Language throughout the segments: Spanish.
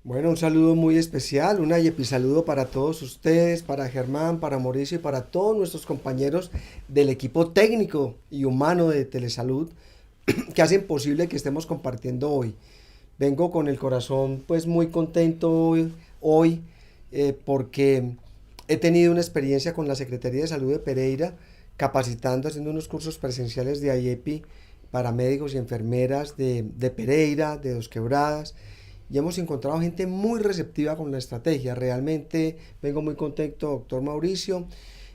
Bueno, un saludo muy especial, un Ayepi saludo para todos ustedes, para Germán, para Mauricio y para todos nuestros compañeros del equipo técnico y humano de Telesalud que hacen posible que estemos compartiendo hoy. Vengo con el corazón pues muy contento hoy, porque he tenido una experiencia con la Secretaría de Salud de Pereira capacitando, haciendo unos cursos presenciales de Ayepi para médicos y enfermeras de Pereira, de Dos Quebradas, y hemos encontrado gente muy receptiva con la estrategia. Realmente vengo muy contento, doctor Mauricio,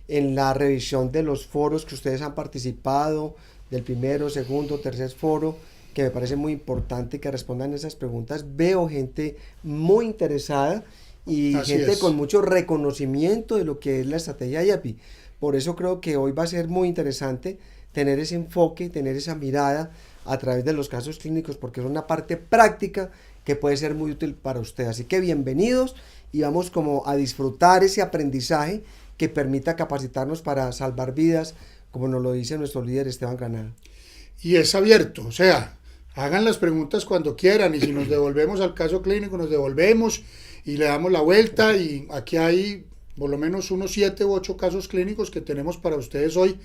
en la revisión de los foros que ustedes han participado, del primero, segundo, tercer foro, que me parece muy importante que respondan esas preguntas. Veo gente muy interesada y Así gente con es. mucho reconocimiento de lo que es la estrategia YAPI. Por eso creo que hoy va a ser muy interesante tener ese enfoque, tener esa mirada a través de los casos clínicos, porque es una parte práctica que puede ser muy útil para usted. Así que bienvenidos y vamos como a disfrutar ese aprendizaje que permita capacitarnos para salvar vidas, como nos lo dice nuestro líder Esteban Granada. Y es abierto, o sea, hagan las preguntas cuando quieran y si nos devolvemos al caso clínico, nos devolvemos y le damos la vuelta y aquí hay por lo menos unos 7 u 8 casos clínicos que tenemos para ustedes hoy,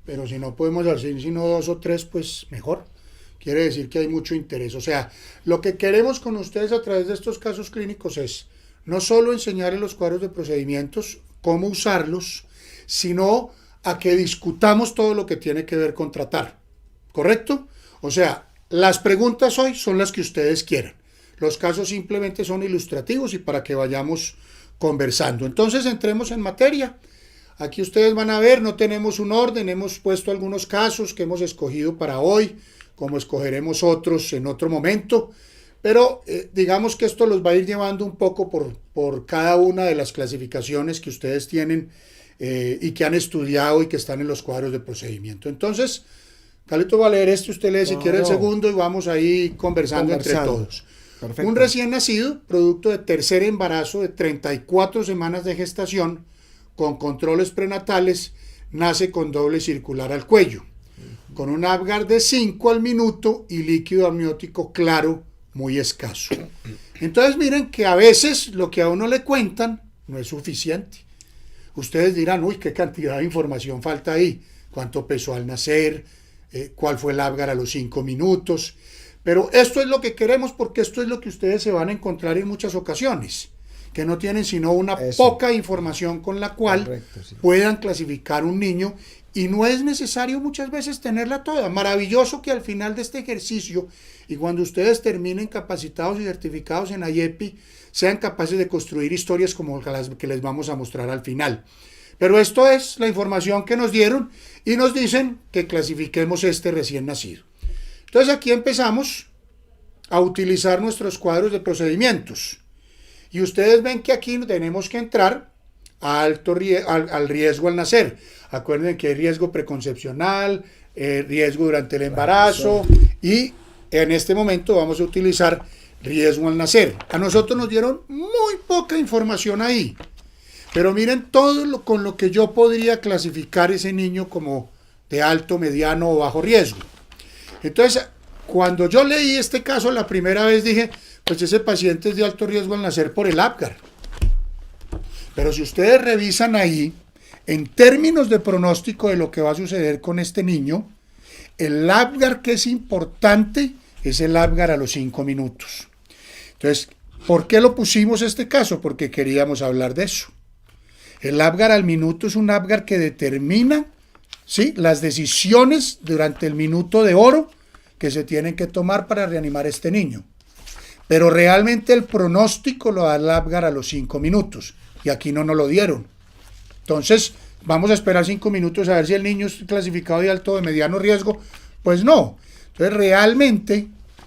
pero si no podemos hacer sino 2 o 3, pues mejor. Quiere decir que hay mucho interés. O sea, lo que queremos con ustedes a través de estos casos clínicos es no solo enseñarles los cuadros de procedimientos, cómo usarlos, sino a que discutamos todo lo que tiene que ver con tratar. ¿Correcto? O sea, las preguntas hoy son las que ustedes quieran. Los casos simplemente son ilustrativos y para que vayamos conversando. Entonces entremos en materia. Aquí ustedes van a ver, no tenemos un orden, hemos puesto algunos casos que hemos escogido para hoy, como escogeremos otros en otro momento, pero digamos que esto los va a ir llevando un poco por cada una de las clasificaciones que ustedes tienen y que han estudiado y que están en los cuadros de procedimiento. Entonces, Calito va a leer este, usted lee si quiere el Claro, segundo y vamos ahí conversando entre conversando. todos. Un Perfecto. recién nacido, producto de tercer embarazo de 34 semanas de gestación, con controles prenatales, nace con doble circular al cuello, con un Apgar de 5 al minuto y líquido amniótico claro muy escaso. Entonces miren que a veces lo que a uno le cuentan no es suficiente. Ustedes dirán, uy, qué cantidad de información falta ahí, cuánto pesó al nacer, cuál fue el Apgar a los 5 minutos. Pero esto es lo que queremos porque esto es lo que ustedes se van a encontrar en muchas ocasiones, que no tienen sino una Eso, poca información con la cual correcto, sí. puedan clasificar un niño y no es necesario muchas veces tenerla toda. Maravilloso que al final de este ejercicio y cuando ustedes terminen capacitados y certificados en IEPI sean capaces de construir historias como las que les vamos a mostrar al final. Pero esto es la información que nos dieron y nos dicen que clasifiquemos este recién nacido. Entonces aquí empezamos a utilizar nuestros cuadros de procedimientos. Y ustedes ven que aquí tenemos que entrar a al riesgo al nacer. Acuérdense que hay riesgo preconcepcional, riesgo durante el embarazo y en este momento vamos a utilizar riesgo al nacer. A nosotros nos dieron muy poca información ahí. Pero miren todo con lo que yo podría clasificar ese niño como de alto, mediano o bajo riesgo. Entonces, cuando yo leí este caso la primera vez dije, pues ese paciente es de alto riesgo al nacer por el Apgar. Pero si ustedes revisan ahí, en términos de pronóstico de lo que va a suceder con este niño, el Apgar que es importante es el Apgar a los 5 minutos. Entonces, ¿por qué lo pusimos este caso? Porque queríamos hablar de eso. El Apgar al minuto es un Apgar que determina, ¿sí?, las decisiones durante el minuto de oro que se tienen que tomar para reanimar a este niño. Pero realmente el pronóstico lo da el Apgar a los 5 minutos. Y aquí no nos lo dieron. Entonces, vamos a esperar 5 minutos a ver si el niño es clasificado de alto o de mediano riesgo. Pues no. Entonces,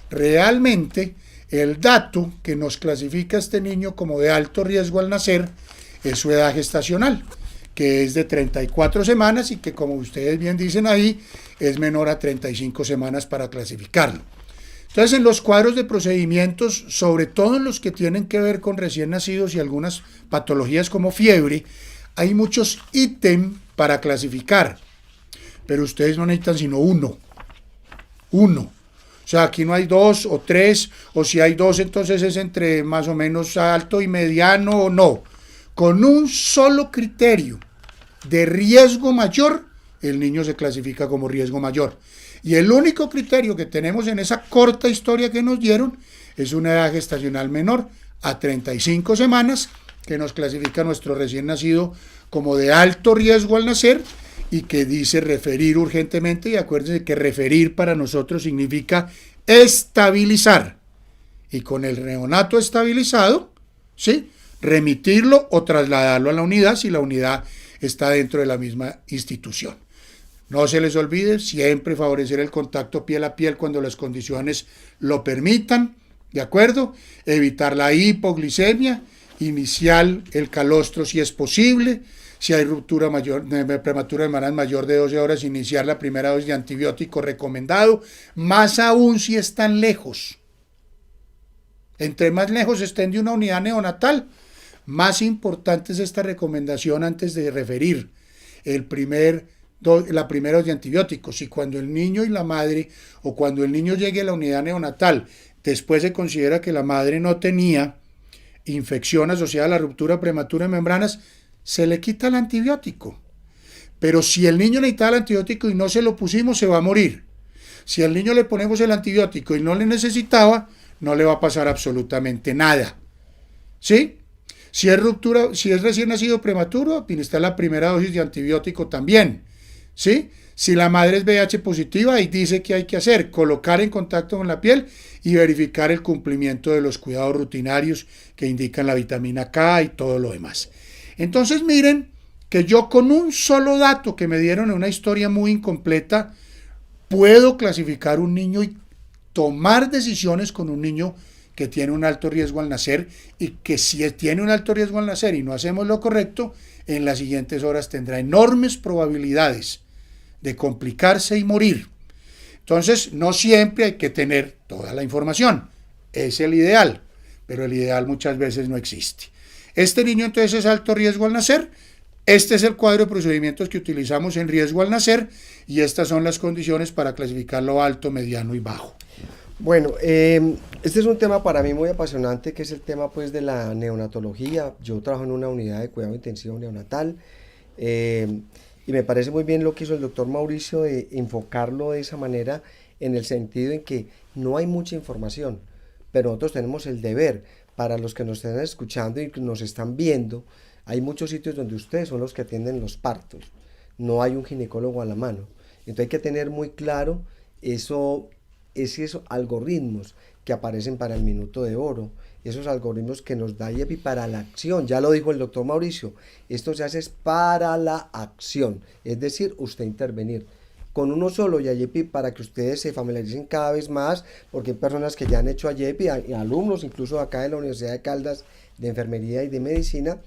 realmente, el dato que nos clasifica a este niño como de alto riesgo al nacer es su edad gestacional, que es de 34 semanas y que, como ustedes bien dicen ahí, es menor a 35 semanas para clasificarlo. Entonces, en los cuadros de procedimientos, sobre todo en los que tienen que ver con recién nacidos y algunas patologías como fiebre, hay muchos ítems para clasificar, pero ustedes no necesitan sino uno. O sea, aquí no hay 2 o 3, o si hay 2, entonces es entre más o menos alto y mediano o no. Con un solo criterio de riesgo mayor, el niño se clasifica como riesgo mayor. Y el único criterio que tenemos en esa corta historia que nos dieron es una edad gestacional menor a 35 semanas, que nos clasifica nuestro recién nacido como de alto riesgo al nacer y que dice referir urgentemente. Y acuérdense que referir para nosotros significa estabilizar. Y con el neonato estabilizado, ¿sí?, remitirlo o trasladarlo a la unidad si la unidad está dentro de la misma institución. No se les olvide siempre favorecer el contacto piel a piel cuando las condiciones lo permitan, ¿de acuerdo? Evitar la hipoglicemia, iniciar el calostro si es posible. Si hay ruptura prematura de embarazo mayor de 12 horas, iniciar la primera dosis de antibiótico recomendado, más aún si están lejos. Entre más lejos estén de una unidad neonatal, más importante es esta recomendación antes de referir la primera dosis de antibióticos. Si cuando el niño y la madre, o cuando el niño llegue a la unidad neonatal, después se considera que la madre no tenía infección asociada a la ruptura prematura de membranas, se le quita el antibiótico. Pero si el niño necesitaba el antibiótico y no se lo pusimos, se va a morir. Si al niño le ponemos el antibiótico y no le necesitaba, no le va a pasar absolutamente nada. ¿Sí? Si es recién nacido prematuro, administrar la primera dosis de antibiótico también. ¿Sí? Si la madre es VIH positiva, ahí dice que hay que hacer, colocar en contacto con la piel y verificar el cumplimiento de los cuidados rutinarios que indican la vitamina K y todo lo demás. Entonces miren que yo con un solo dato que me dieron en una historia muy incompleta, puedo clasificar un niño y tomar decisiones con un niño que tiene un alto riesgo al nacer, y que si tiene un alto riesgo al nacer y no hacemos lo correcto, en las siguientes horas tendrá enormes probabilidades de complicarse y morir. Entonces, no siempre hay que tener toda la información. Es el ideal, pero el ideal muchas veces no existe. Este niño entonces es alto riesgo al nacer. Este es el cuadro de procedimientos que utilizamos en riesgo al nacer, y estas son las condiciones para clasificarlo alto, mediano y bajo. Bueno, este es un tema para mí muy apasionante, que es el tema pues de la neonatología. Yo trabajo en una unidad de cuidado intensivo neonatal, y me parece muy bien lo que hizo el doctor Mauricio de enfocarlo de esa manera, en el sentido en que no hay mucha información, pero nosotros tenemos el deber, para los que nos estén escuchando y que nos están viendo, hay muchos sitios donde ustedes son los que atienden los partos, no hay un ginecólogo a la mano, entonces hay que tener muy claro esos algoritmos que aparecen para el minuto de oro, esos algoritmos que nos da IEPI para la acción. Ya lo dijo el doctor Mauricio, esto se hace para la acción, es decir, usted intervenir con uno solo y IEPI, para que ustedes se familiaricen cada vez más, porque hay personas que ya han hecho IEPI, alumnos incluso acá de la Universidad de Caldas de Enfermería y de Medicina.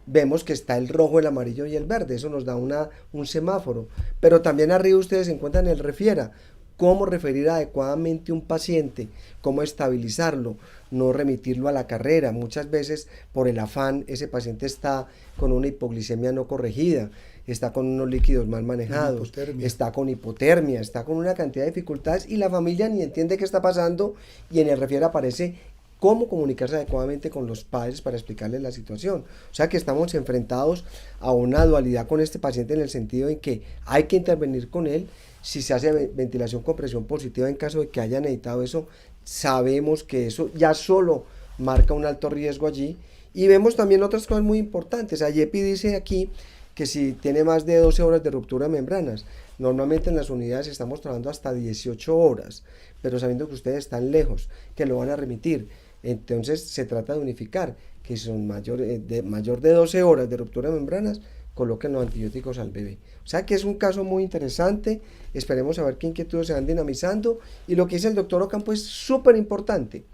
Vemos que está el rojo, el amarillo y el verde, eso nos da un semáforo, pero también arriba ustedes encuentran el refiera, cómo referir adecuadamente un paciente, cómo estabilizarlo, no remitirlo a la carrera. Muchas veces por el afán ese paciente está con una hipoglicemia no corregida, está con unos líquidos mal manejados, está con hipotermia, está con una cantidad de dificultades y la familia ni entiende qué está pasando, y en el refiere aparece cómo comunicarse adecuadamente con los padres para explicarles la situación. O sea que estamos enfrentados a una dualidad con este paciente, en el sentido en que hay que intervenir con él. Si se hace ventilación con presión positiva en caso de que haya necesitado eso, sabemos que eso ya solo marca un alto riesgo allí. Y vemos también otras cosas muy importantes. IEPI dice aquí que si tiene más de 12 horas de ruptura de membranas, normalmente en las unidades estamos trabajando hasta 18 horas, pero sabiendo que ustedes están lejos, que lo van a remitir, entonces se trata de unificar, que son mayor de 12 horas de ruptura de membranas, coloquen los antibióticos al bebé. O sea que es un caso muy interesante, esperemos a ver qué inquietudes se van dinamizando, y lo que dice el doctor Ocampo es súper importante.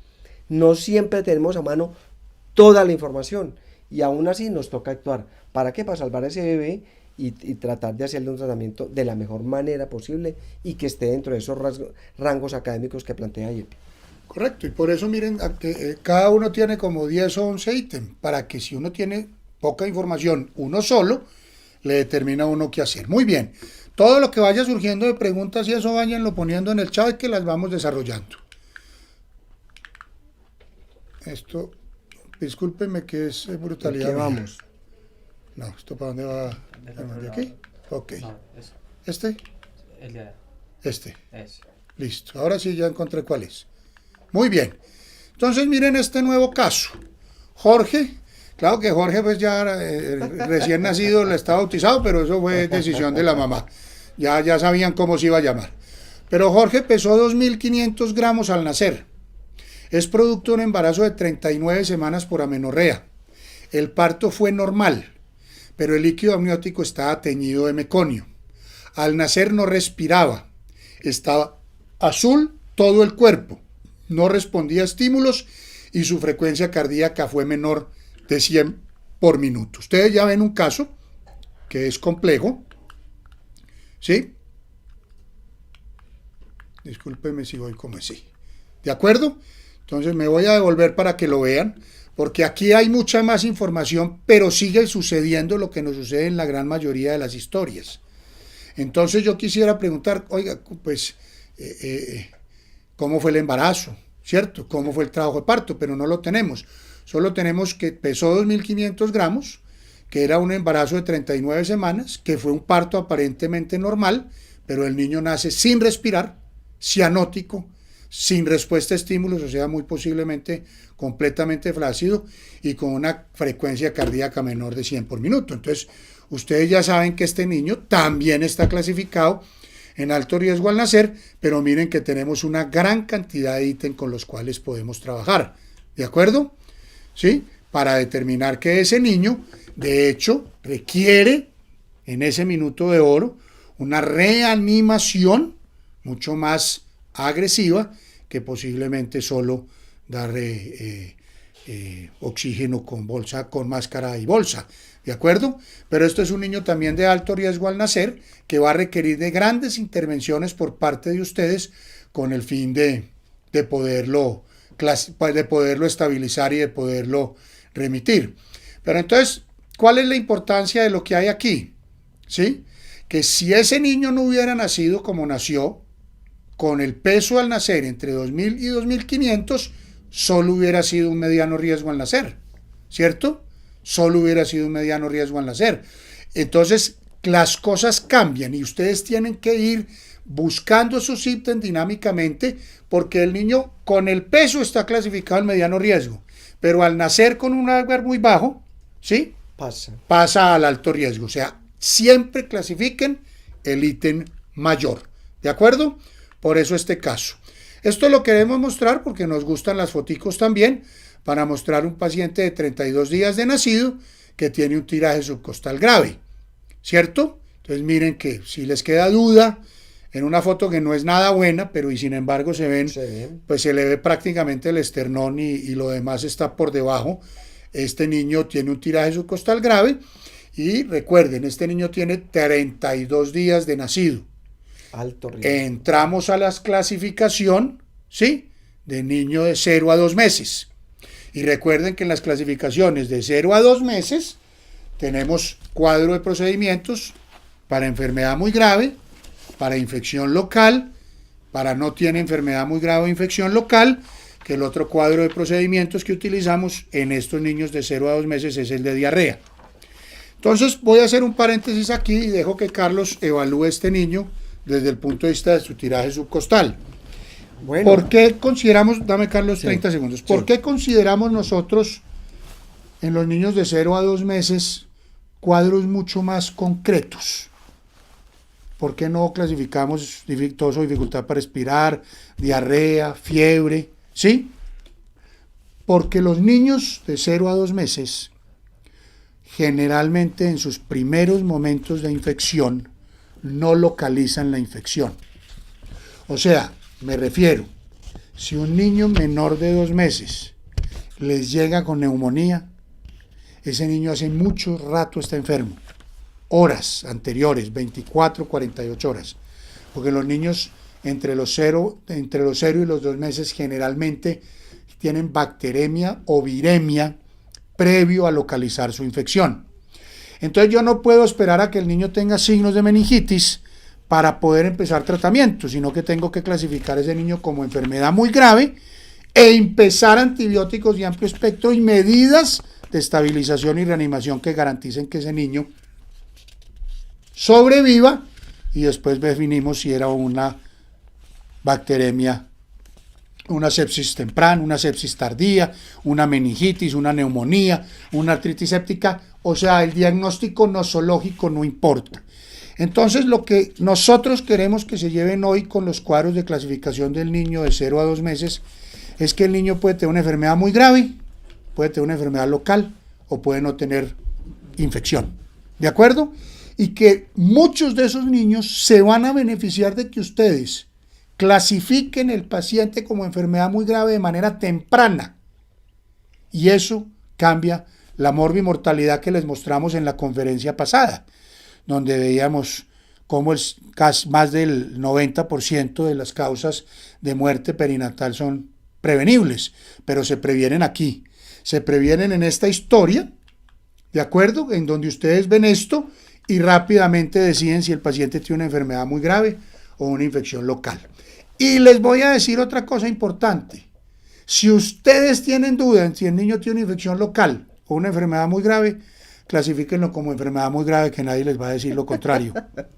No siempre tenemos a mano toda la información, y aún así nos toca actuar. ¿Para qué? Para salvar a ese bebé y tratar de hacerle un tratamiento de la mejor manera posible y que esté dentro de esos rangos académicos que plantea IEPI. Correcto, y por eso miren, cada uno tiene como 10 o 11 ítems, para que si uno tiene poca información, uno solo, le determina a uno qué hacer. Muy bien, Todo lo que vaya surgiendo de preguntas y eso váyanlo poniendo en el chat que las vamos desarrollando. Esto, discúlpenme que es brutalidad. ¿Qué vamos? No, ¿esto para dónde va? ¿De aquí? Ok. No, eso. ¿Este? El de allá. Este. Eso. Listo. Ahora sí ya encontré cuál es. Muy bien. Entonces miren este nuevo caso. Jorge. Claro que Jorge pues ya recién nacido le está bautizado, pero eso fue decisión de la mamá. Ya sabían cómo se iba a llamar. Pero Jorge pesó 2.500 gramos al nacer. Es producto de un embarazo de 39 semanas por amenorrea. El parto fue normal, pero el líquido amniótico estaba teñido de meconio. Al nacer no respiraba. Estaba azul todo el cuerpo. No respondía a estímulos y su frecuencia cardíaca fue menor de 100 por minuto. Ustedes ya ven un caso que es complejo, ¿sí? Discúlpeme si voy como así. ¿De acuerdo? Entonces me voy a devolver para que lo vean, porque aquí hay mucha más información, pero sigue sucediendo lo que nos sucede en la gran mayoría de las historias. Entonces yo quisiera preguntar, oiga, pues, ¿cómo fue el embarazo? ¿Cierto? ¿Cómo fue el trabajo de parto? Pero no lo tenemos. Solo tenemos que pesó 2.500 gramos, que era un embarazo de 39 semanas, que fue un parto aparentemente normal, pero el niño nace sin respirar, cianótico, sin respuesta a estímulos, o sea, muy posiblemente completamente flácido y con una frecuencia cardíaca menor de 100 por minuto. Entonces, ustedes ya saben que este niño también está clasificado en alto riesgo al nacer, pero miren que tenemos una gran cantidad de ítems con los cuales podemos trabajar. ¿De acuerdo? ¿Sí? Para determinar que ese niño, de hecho, requiere en ese minuto de oro una reanimación mucho más agresiva que posiblemente solo dar oxígeno con bolsa, con máscara y bolsa, ¿de acuerdo? Pero esto es un niño también de alto riesgo al nacer que va a requerir de grandes intervenciones por parte de ustedes con el fin de poderlo estabilizar y de poderlo remitir. Pero entonces, ¿cuál es la importancia de lo que hay aquí? ¿Sí? Que si ese niño no hubiera nacido como nació, con el peso al nacer entre 2.000 y 2.500, solo hubiera sido un mediano riesgo al nacer, ¿cierto? Solo hubiera sido un mediano riesgo al nacer. Entonces, las cosas cambian y ustedes tienen que ir buscando esos ítems dinámicamente porque el niño con el peso está clasificado en mediano riesgo, pero al nacer con un Algar muy bajo, ¿sí? Pasa al alto riesgo. O sea, siempre clasifiquen el ítem mayor, ¿de acuerdo? Por eso este caso. Esto lo queremos mostrar porque nos gustan las foticos también, para mostrar un paciente de 32 días de nacido que tiene un tiraje subcostal grave, ¿cierto? Entonces miren que si les queda duda, en una foto que no es nada buena, pero y sin embargo se ven, pues se le ve prácticamente el esternón y lo demás está por debajo. Este niño tiene un tiraje subcostal grave y recuerden, este niño tiene 32 días de nacido. Alto riesgo. Entramos a la clasificación, ¿sí? De niño de 0 a 2 meses. Y recuerden que en las clasificaciones de 0 a 2 meses tenemos cuadro de procedimientos para enfermedad muy grave, para infección local, para no tiene enfermedad muy grave o infección local, que el otro cuadro de procedimientos que utilizamos en estos niños de 0 a 2 meses es el de diarrea. Entonces voy a hacer un paréntesis aquí y dejo que Carlos evalúe este niño desde el punto de vista de su tiraje subcostal. Bueno. ¿Por qué consideramos, dame Carlos 30 segundos, por qué consideramos nosotros en los niños de 0 a 2 meses cuadros mucho más concretos? ¿Por qué no clasificamos tos o dificultad para respirar, diarrea, fiebre? ¿Sí? Porque los niños de 0 a 2 meses generalmente en sus primeros momentos de infección no localizan la infección. O sea, me refiero, si un niño menor de 2 meses les llega con neumonía, ese niño hace mucho rato está enfermo. Horas anteriores, 24, 48 horas. Porque los niños entre los 0 y los 2 meses generalmente tienen bacteremia o viremia previo a localizar su infección. Entonces yo no puedo esperar a que el niño tenga signos de meningitis para poder empezar tratamiento, sino que tengo que clasificar a ese niño como enfermedad muy grave e empezar antibióticos de amplio espectro y medidas de estabilización y reanimación que garanticen que ese niño sobreviva, y después definimos si era una bacteremia, una sepsis temprana, una sepsis tardía, una meningitis, una neumonía, una artritis séptica. O sea, el diagnóstico nosológico no importa. Entonces, lo que nosotros queremos que se lleven hoy con los cuadros de clasificación del niño de 0 a 2 meses es que el niño puede tener una enfermedad muy grave, puede tener una enfermedad local o puede no tener infección. ¿De acuerdo? Y que muchos de esos niños se van a beneficiar de que ustedes clasifiquen el paciente como enfermedad muy grave de manera temprana. Y eso cambia la morbimortalidad que les mostramos en la conferencia pasada, donde veíamos cómo más del 90% de las causas de muerte perinatal son prevenibles, pero se previenen aquí, se previenen en esta historia, ¿de acuerdo? En donde ustedes ven esto y rápidamente deciden si el paciente tiene una enfermedad muy grave o una infección local. Y les voy a decir otra cosa importante. Si ustedes tienen duda en si el niño tiene una infección local o una enfermedad muy grave, clasifíquenlo como enfermedad muy grave, que nadie les va a decir lo contrario.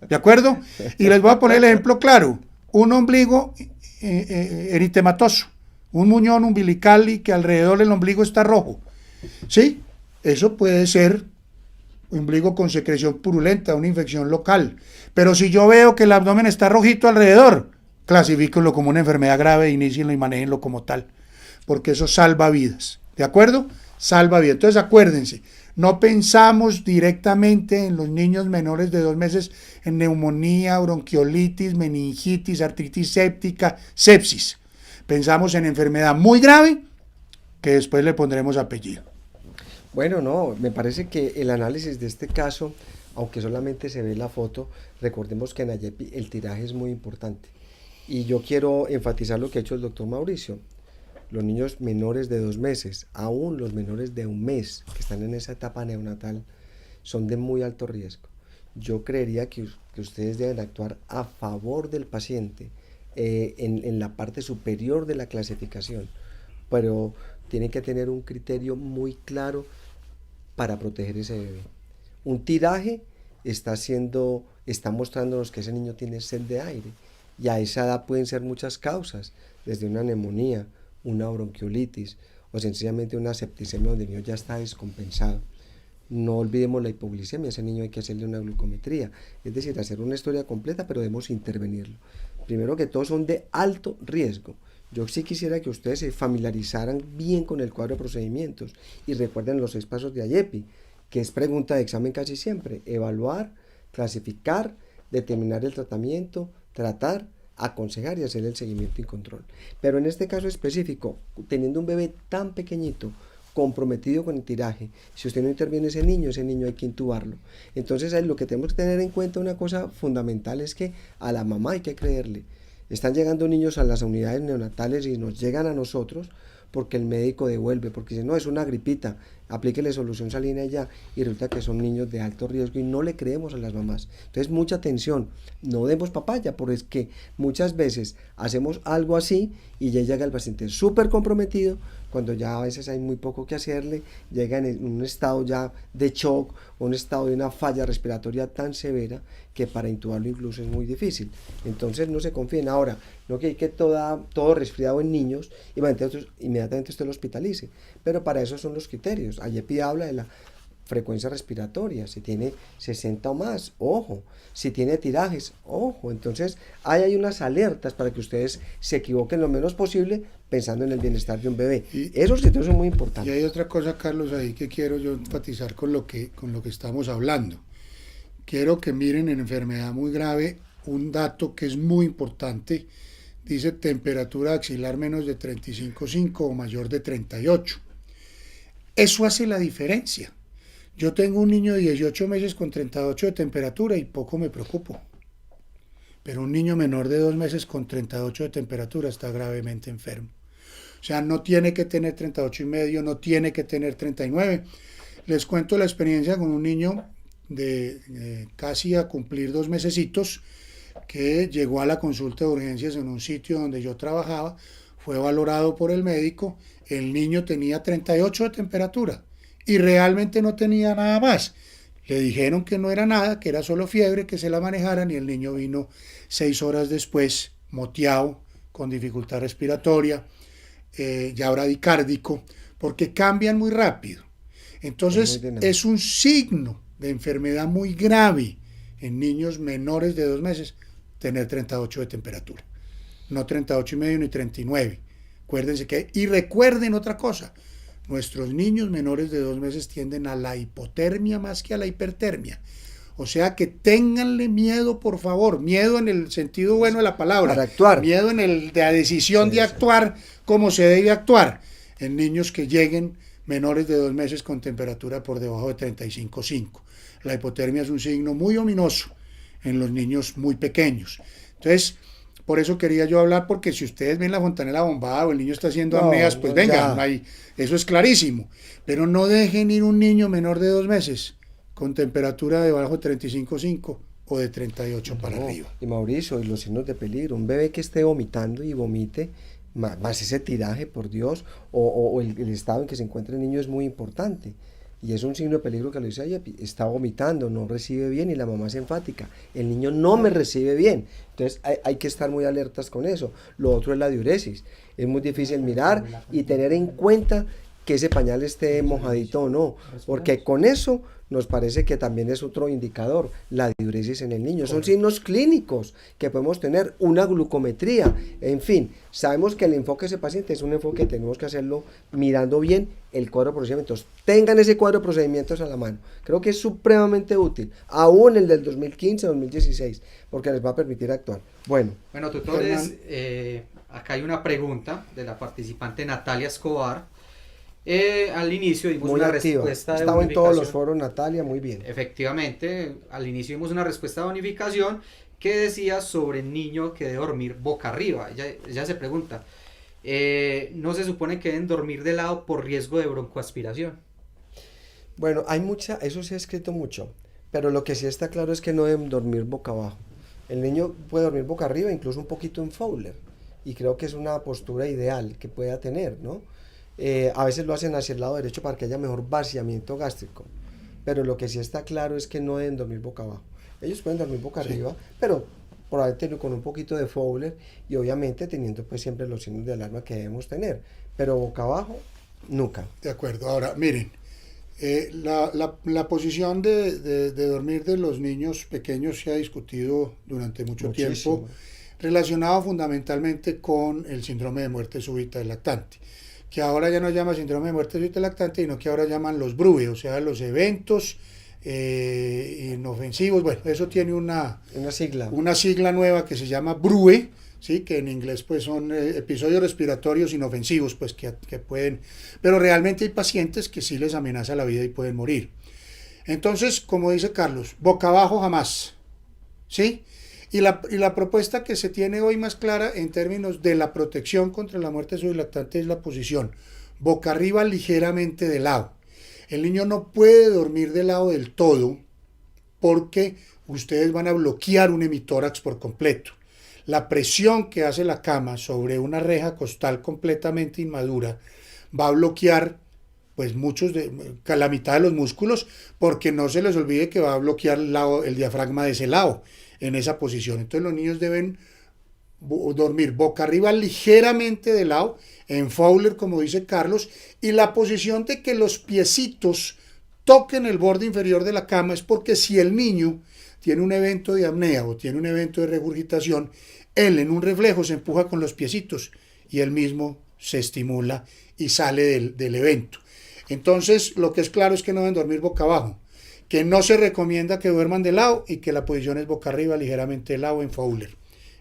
¿De acuerdo? Y les voy a poner el ejemplo claro. Un ombligo eritematoso, un muñón umbilical y que alrededor del ombligo está rojo. ¿Sí? Eso puede ser ombligo con secreción purulenta, una infección local. Pero si yo veo que el abdomen está rojito alrededor, clasifíquenlo como una enfermedad grave, inícienlo y manéjenlo como tal, porque eso salva vidas. ¿De acuerdo? Salva vidas. Entonces acuérdense, no pensamos directamente en los niños menores de 2 meses en neumonía, bronquiolitis, meningitis, artritis séptica, sepsis. Pensamos en enfermedad muy grave que después le pondremos apellido. Bueno, no, me parece que el análisis de este caso, aunque solamente se ve la foto, recordemos que en AYEPI el tiraje es muy importante. Y yo quiero enfatizar lo que ha hecho el doctor Mauricio. Los niños menores de 2 meses, aún los menores de 1 mes, que están en esa etapa neonatal, son de muy alto riesgo. Yo creería que ustedes deben actuar a favor del paciente en la parte superior de la clasificación, pero tienen que tener un criterio muy claro para proteger ese bebé. Un tiraje está mostrándonos que ese niño tiene sed de aire, y a esa edad pueden ser muchas causas, desde una neumonía, una bronquiolitis o sencillamente una septicemia donde el niño ya está descompensado. No olvidemos la hipoglicemia, a ese niño hay que hacerle una glucometría, es decir, hacer una historia completa, pero debemos intervenirlo. Primero que todo, son de alto riesgo. Yo sí quisiera que ustedes se familiarizaran bien con el cuadro de procedimientos y recuerden los 6 pasos de AYEPI, que es pregunta de examen casi siempre: evaluar, clasificar, determinar el tratamiento, tratar, aconsejar y hacer el seguimiento y control. Pero en este caso específico, teniendo un bebé tan pequeñito, comprometido con el tiraje, si usted no interviene ese niño hay que intubarlo. Entonces ahí lo que tenemos que tener en cuenta, una cosa fundamental, es que a la mamá hay que creerle. Están llegando niños a las unidades neonatales y nos llegan a nosotros porque el médico devuelve, porque dice, no, es una gripita, aplíquele solución salina ya, y resulta que son niños de alto riesgo y no le creemos a las mamás. Entonces, mucha atención, no demos papaya, porque es que muchas veces hacemos algo así y ya llega el paciente súper comprometido, cuando ya a veces hay muy poco que hacerle, llega en un estado ya de shock, o un estado de una falla respiratoria tan severa que para intubarlo incluso es muy difícil. Entonces no se confíen. Ahora, no que hay que todo resfriado en niños y inmediatamente usted lo hospitalice, pero para eso son los criterios. AYEPI habla de la frecuencia respiratoria, si tiene 60 o más, ojo, si tiene tirajes, ojo. Entonces hay unas alertas para que ustedes se equivoquen lo menos posible pensando en el bienestar de un bebé. Esos criterios son muy importantes. Y hay otra cosa, Carlos, ahí que quiero yo enfatizar con lo que estamos hablando. Quiero que miren en enfermedad muy grave un dato que es muy importante. Dice temperatura axilar menos de 35,5 o mayor de 38. Eso hace la diferencia. Yo tengo un niño de 18 meses con 38 de temperatura y poco me preocupo. Pero un niño menor de 2 meses con 38 de temperatura está gravemente enfermo. O sea, no tiene que tener 38,5, no tiene que tener 39. Les cuento la experiencia con un niño de casi a cumplir 2 mesecitos, que llegó a la consulta de urgencias en un sitio donde yo trabajaba, fue valorado por el médico, el niño tenía 38 de temperatura y realmente no tenía nada más. Le dijeron que no era nada, que era solo fiebre, que se la manejaran, y el niño vino 6 horas después, moteado, con dificultad respiratoria, ya bradicárdico, porque cambian muy rápido. Entonces es un signo de enfermedad muy grave en niños menores de 2 meses tener 38 de temperatura, no 38,5 ni 39. Acuérdense que, y recuerden otra cosa, nuestros niños menores de 2 meses tienden a la hipotermia más que a la hipertermia. O sea que ténganle miedo, por favor, miedo en el sentido bueno de la palabra, para actuar, miedo de la decisión de actuar como se debe actuar en niños que lleguen menores de 2 meses con temperatura por debajo de 35,5. La hipotermia es un signo muy ominoso en los niños muy pequeños. Entonces, por eso quería yo hablar, porque si ustedes ven la fontanela bombada o el niño está haciendo apneas, pues venga, eso es clarísimo. Pero no dejen ir un niño menor de 2 meses con temperatura debajo de 35,5 o de 38 para arriba. Y Mauricio, y los signos de peligro, un bebé que esté vomitando y vomite, más ese tiraje, por Dios, o el estado en que se encuentra el niño es muy importante. Y es un signo de peligro que lo dice ella, está vomitando, no recibe bien, y la mamá es enfática, el niño no me recibe bien. Entonces hay que estar muy alertas con eso. Lo otro es la diuresis. Es muy difícil mirar y tener en cuenta que ese pañal esté mojadito o no, porque con eso nos parece que también es otro indicador, la diuresis en el niño. Son signos clínicos que podemos tener, una glucometría, en fin, sabemos que el enfoque de ese paciente es un enfoque que tenemos que hacerlo mirando bien el cuadro de procedimientos. Tengan ese cuadro de procedimientos a la mano. Creo que es supremamente útil, aún el del 2015-2016, porque les va a permitir actuar. Bueno, tutores, acá hay una pregunta de la participante Natalia Escobar. Al inicio dimos muy una activa. respuesta de Estaba bonificación. En todos los foros, Natalia, muy bien. Efectivamente, al inicio dimos una respuesta de bonificación que decía sobre el niño que debe dormir boca arriba. Ella se pregunta, ¿no se supone que deben dormir de lado por riesgo de broncoaspiración? Bueno, eso se ha escrito mucho, pero lo que sí está claro es que no deben dormir boca abajo. El niño puede dormir boca arriba, incluso un poquito en Fowler, y creo que es una postura ideal que pueda tener, ¿no? A veces lo hacen hacia el lado derecho para que haya mejor vaciamiento gástrico, pero lo que sí está claro es que no deben dormir boca abajo. Ellos pueden dormir boca arriba, pero probablemente con un poquito de Fowler, y obviamente teniendo pues siempre los signos de alarma que debemos tener, pero boca abajo nunca. De acuerdo. Ahora miren, la posición de dormir de los niños pequeños se ha discutido durante mucho tiempo, relacionado fundamentalmente con el síndrome de muerte súbita del lactante, que ahora ya no llama síndrome de muerte súbita del lactante, sino que ahora llaman los BRUE, o sea, los eventos inofensivos. Bueno, eso tiene una sigla nueva que se llama BRUE, ¿sí? Que en inglés pues son episodios respiratorios inofensivos, pues que pueden, pero realmente hay pacientes que sí les amenaza la vida y pueden morir. Entonces, como dice Carlos, boca abajo jamás, ¿sí? Y la propuesta que se tiene hoy más clara en términos de la protección contra la muerte sublactante es la posición boca arriba, ligeramente de lado. El niño no puede dormir de lado del todo porque ustedes van a bloquear un hemitórax por completo. La presión que hace la cama sobre una reja costal completamente inmadura va a bloquear pues la mitad de los músculos, porque no se les olvide que va a bloquear el diafragma de ese lado en esa posición. Entonces los niños deben dormir boca arriba, ligeramente de lado, en Fowler, como dice Carlos, y la posición de que los piecitos toquen el borde inferior de la cama es porque si el niño tiene un evento de apnea o tiene un evento de regurgitación, él en un reflejo se empuja con los piecitos y él mismo se estimula y sale del evento. Entonces lo que es claro es que no deben dormir boca abajo, que no se recomienda que duerman de lado y que la posición es boca arriba, ligeramente de lado en Fowler.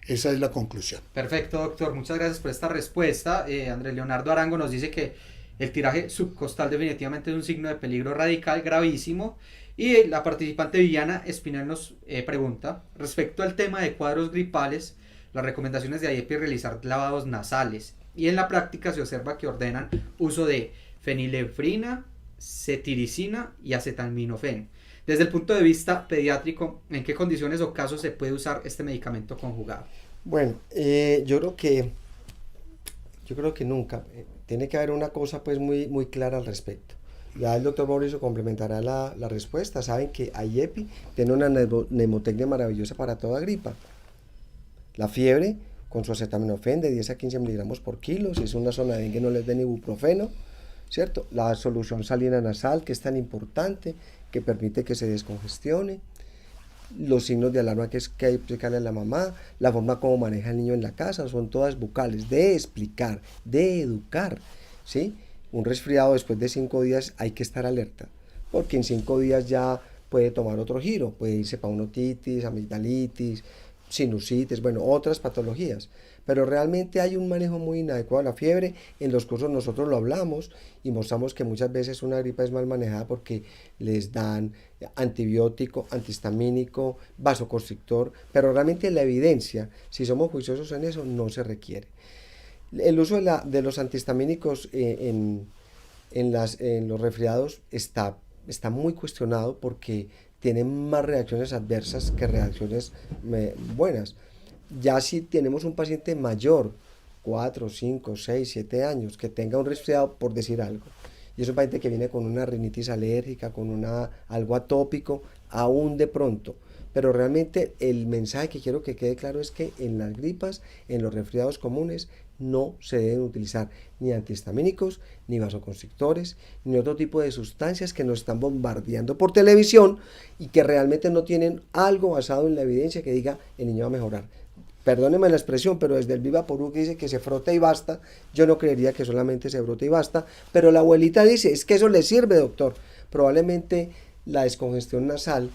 Esa es la conclusión. Perfecto, doctor. Muchas gracias por esta respuesta. Andrés Leonardo Arango nos dice que el tiraje subcostal definitivamente es un signo de peligro radical gravísimo. Y la participante Viviana Espinal nos pregunta, respecto al tema de cuadros gripales, las recomendaciones de AIEPI es realizar lavados nasales. Y en la práctica se observa que ordenan uso de fenilefrina, cetiricina y acetaminofén. Desde el punto de vista pediátrico, ¿en qué condiciones o casos se puede usar este medicamento conjugado? Bueno, yo creo que nunca. Tiene que haber una cosa pues muy clara al respecto. Ya el doctor Mauricio complementará la respuesta. Saben que IEPI tiene una mnemotecnia maravillosa para toda gripa. La fiebre con su acetaminofén de 10 a 15 miligramos por kilo. Si es una zona de dengue no les den ibuprofeno, ¿cierto? La solución salina nasal, que es tan importante, que permite que se descongestione. Los signos de alarma que hay que explicarle a la mamá, la forma como maneja el niño en la casa, son todas vocales, de explicar, de educar, ¿sí? Un resfriado después de 5 días hay que estar alerta, porque en 5 días ya puede tomar otro giro, puede irse para una otitis, amigdalitis, sinusitis, bueno, otras patologías. Pero realmente hay un manejo muy inadecuado de la fiebre. En los cursos nosotros lo hablamos y mostramos que muchas veces una gripa es mal manejada porque les dan antibiótico, antihistamínico, vasoconstrictor, pero realmente la evidencia, si somos juiciosos en eso, no se requiere. El uso de los antihistamínicos en los resfriados está muy cuestionado porque tienen más reacciones adversas que reacciones buenas. Ya si tenemos un paciente mayor, 4, 5, 6, 7 años, que tenga un resfriado, por decir algo, y es un paciente que viene con una rinitis alérgica, con algo atópico, aún de pronto. Pero realmente el mensaje que quiero que quede claro es que en las gripas, en los resfriados comunes, no se deben utilizar ni antihistamínicos, ni vasoconstrictores, ni otro tipo de sustancias que nos están bombardeando por televisión y que realmente no tienen algo basado en la evidencia que diga el niño va a mejorar. Perdóneme la expresión, pero desde el Vivaporub que dice que se frota y basta, yo no creería que solamente se frota y basta, pero la abuelita dice, es que eso le sirve, doctor. Probablemente la descongestión nasal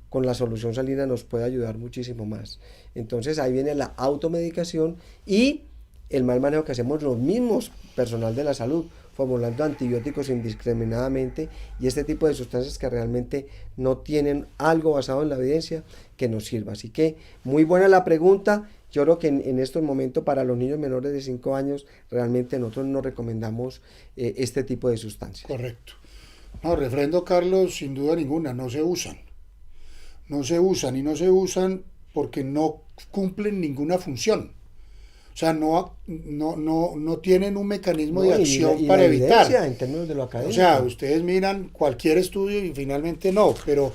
con la solución salina nos puede ayudar muchísimo más. Entonces ahí viene la automedicación y el mal manejo que hacemos los mismos personal de la salud, formulando antibióticos indiscriminadamente y este tipo de sustancias que realmente no tienen algo basado en la evidencia que nos sirva. Así que muy buena la pregunta. Yo creo que en estos momentos para los niños menores de 5 años realmente nosotros no recomendamos este tipo de sustancias. Correcto. No, refrendo, Carlos, sin duda ninguna, no se usan. No se usan y no se usan porque no cumplen ninguna función. O sea, no tienen un mecanismo de acción para evitar. En términos de lo académico. O sea, ustedes miran cualquier estudio y finalmente no, pero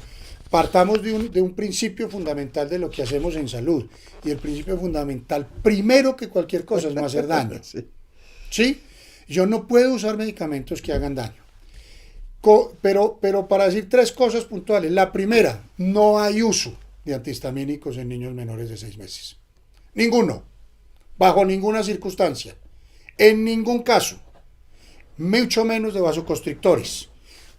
partamos de un principio fundamental de lo que hacemos en salud. Y el principio fundamental, primero que cualquier cosa, es no hacer daño. ¿Sí? Yo no puedo usar medicamentos que hagan daño. Pero para decir 3 cosas puntuales. La primera, no hay uso de antihistamínicos en niños menores de 6 meses. Ninguno. Bajo ninguna circunstancia. En ningún caso. Mucho menos de vasoconstrictores.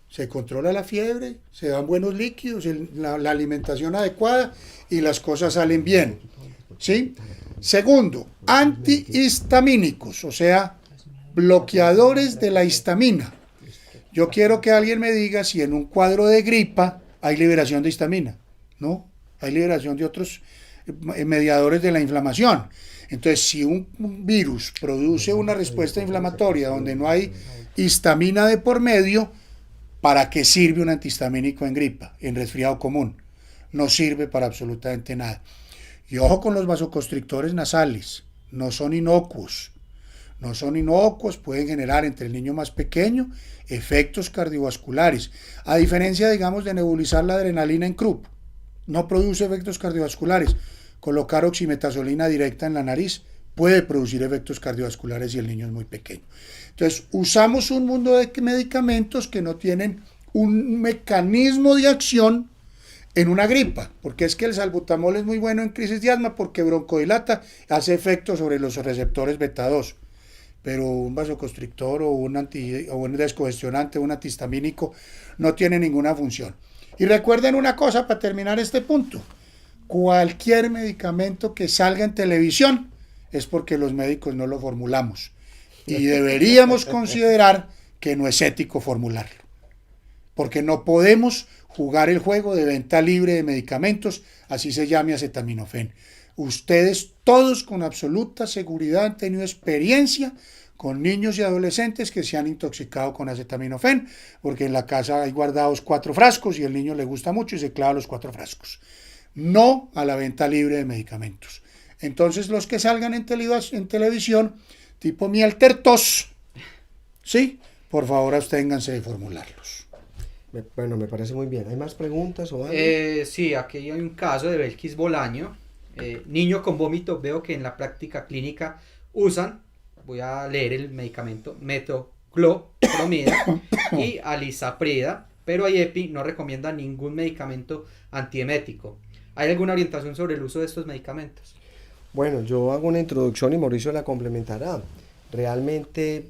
Se controla la fiebre, se dan buenos líquidos, la alimentación adecuada y las cosas salen bien. ¿Sí? Segundo, antihistamínicos, o sea, bloqueadores de la histamina. Yo quiero que alguien me diga si en un cuadro de gripa hay liberación de histamina. No, hay liberación de otros mediadores de la inflamación. Entonces, si un virus produce una respuesta inflamatoria donde no hay histamina de por medio, ¿para qué sirve un antihistamínico en gripa, en resfriado común? No sirve para absolutamente nada. Y ojo con los vasoconstrictores nasales, no son inocuos. No son inocuos, pueden generar entre el niño más pequeño efectos cardiovasculares. A diferencia, digamos, de nebulizar la adrenalina en Krupp, no produce efectos cardiovasculares. Colocar oximetazolina directa en la nariz puede producir efectos cardiovasculares si el niño es muy pequeño. Entonces, usamos un mundo de medicamentos que no tienen un mecanismo de acción en una gripa, porque es que el salbutamol es muy bueno en crisis de asma porque broncodilata, hace efecto sobre los receptores beta 2, pero un vasoconstrictor o un descongestionante, un antihistamínico, no tiene ninguna función. Y recuerden una cosa para terminar este punto: cualquier medicamento que salga en televisión es porque los médicos no lo formulamos. Y deberíamos considerar que no es ético formularlo. Porque no podemos jugar el juego de venta libre de medicamentos, así se llame acetaminofén. Ustedes todos con absoluta seguridad han tenido experiencia con niños y adolescentes que se han intoxicado con acetaminofén, porque en la casa hay guardados 4 frascos y el niño le gusta mucho y se clava los 4 frascos. No a la venta libre de medicamentos. Entonces los que salgan en televisión, tipo Mielter Tos, ¿sí? Por favor absténganse de formularlos. Bueno, me parece muy bien. ¿Hay más preguntas o algo? Sí, aquí hay un caso de Belkis Bolaño. Niño con vómito, veo que en la práctica clínica usan, voy a leer el medicamento, metoclopramida y alisaprida, pero IEPI no recomienda ningún medicamento antiemético. ¿Hay alguna orientación sobre el uso de estos medicamentos? Bueno, yo hago una introducción y Mauricio la complementará. Realmente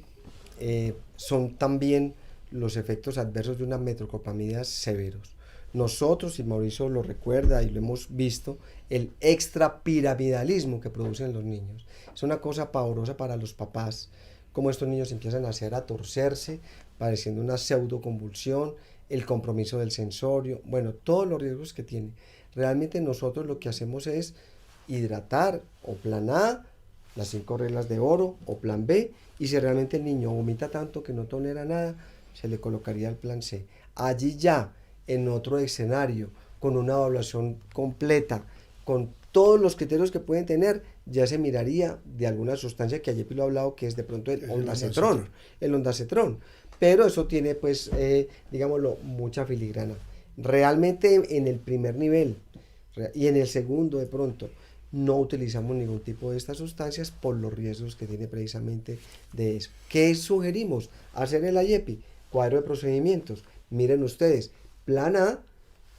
son también los efectos adversos de una metoclopramida severos. Nosotros, y Mauricio lo recuerda y lo hemos visto, el extrapiramidalismo que producen los niños. Es una cosa pavorosa para los papás, como estos niños empiezan a hacer a torcerse, padeciendo una pseudoconvulsión, el compromiso del sensorio, bueno, todos los riesgos que tiene. Realmente nosotros lo que hacemos es hidratar o plan A, las 5 reglas de oro, o plan B, y si realmente el niño vomita tanto que no tolera nada, se le colocaría el plan C. Allí ya, en otro escenario, con una evaluación completa, con todos los criterios que pueden tener, ya se miraría de alguna sustancia que ayer lo he hablado, que es de pronto el ondansetrón. Pero eso tiene, pues, digámoslo, mucha filigrana. Realmente en el primer nivel y en el segundo, de pronto, no utilizamos ningún tipo de estas sustancias por los riesgos que tiene precisamente de eso. ¿Qué sugerimos? Hacer el IEPI, cuadro de procedimientos. Miren ustedes, plan A,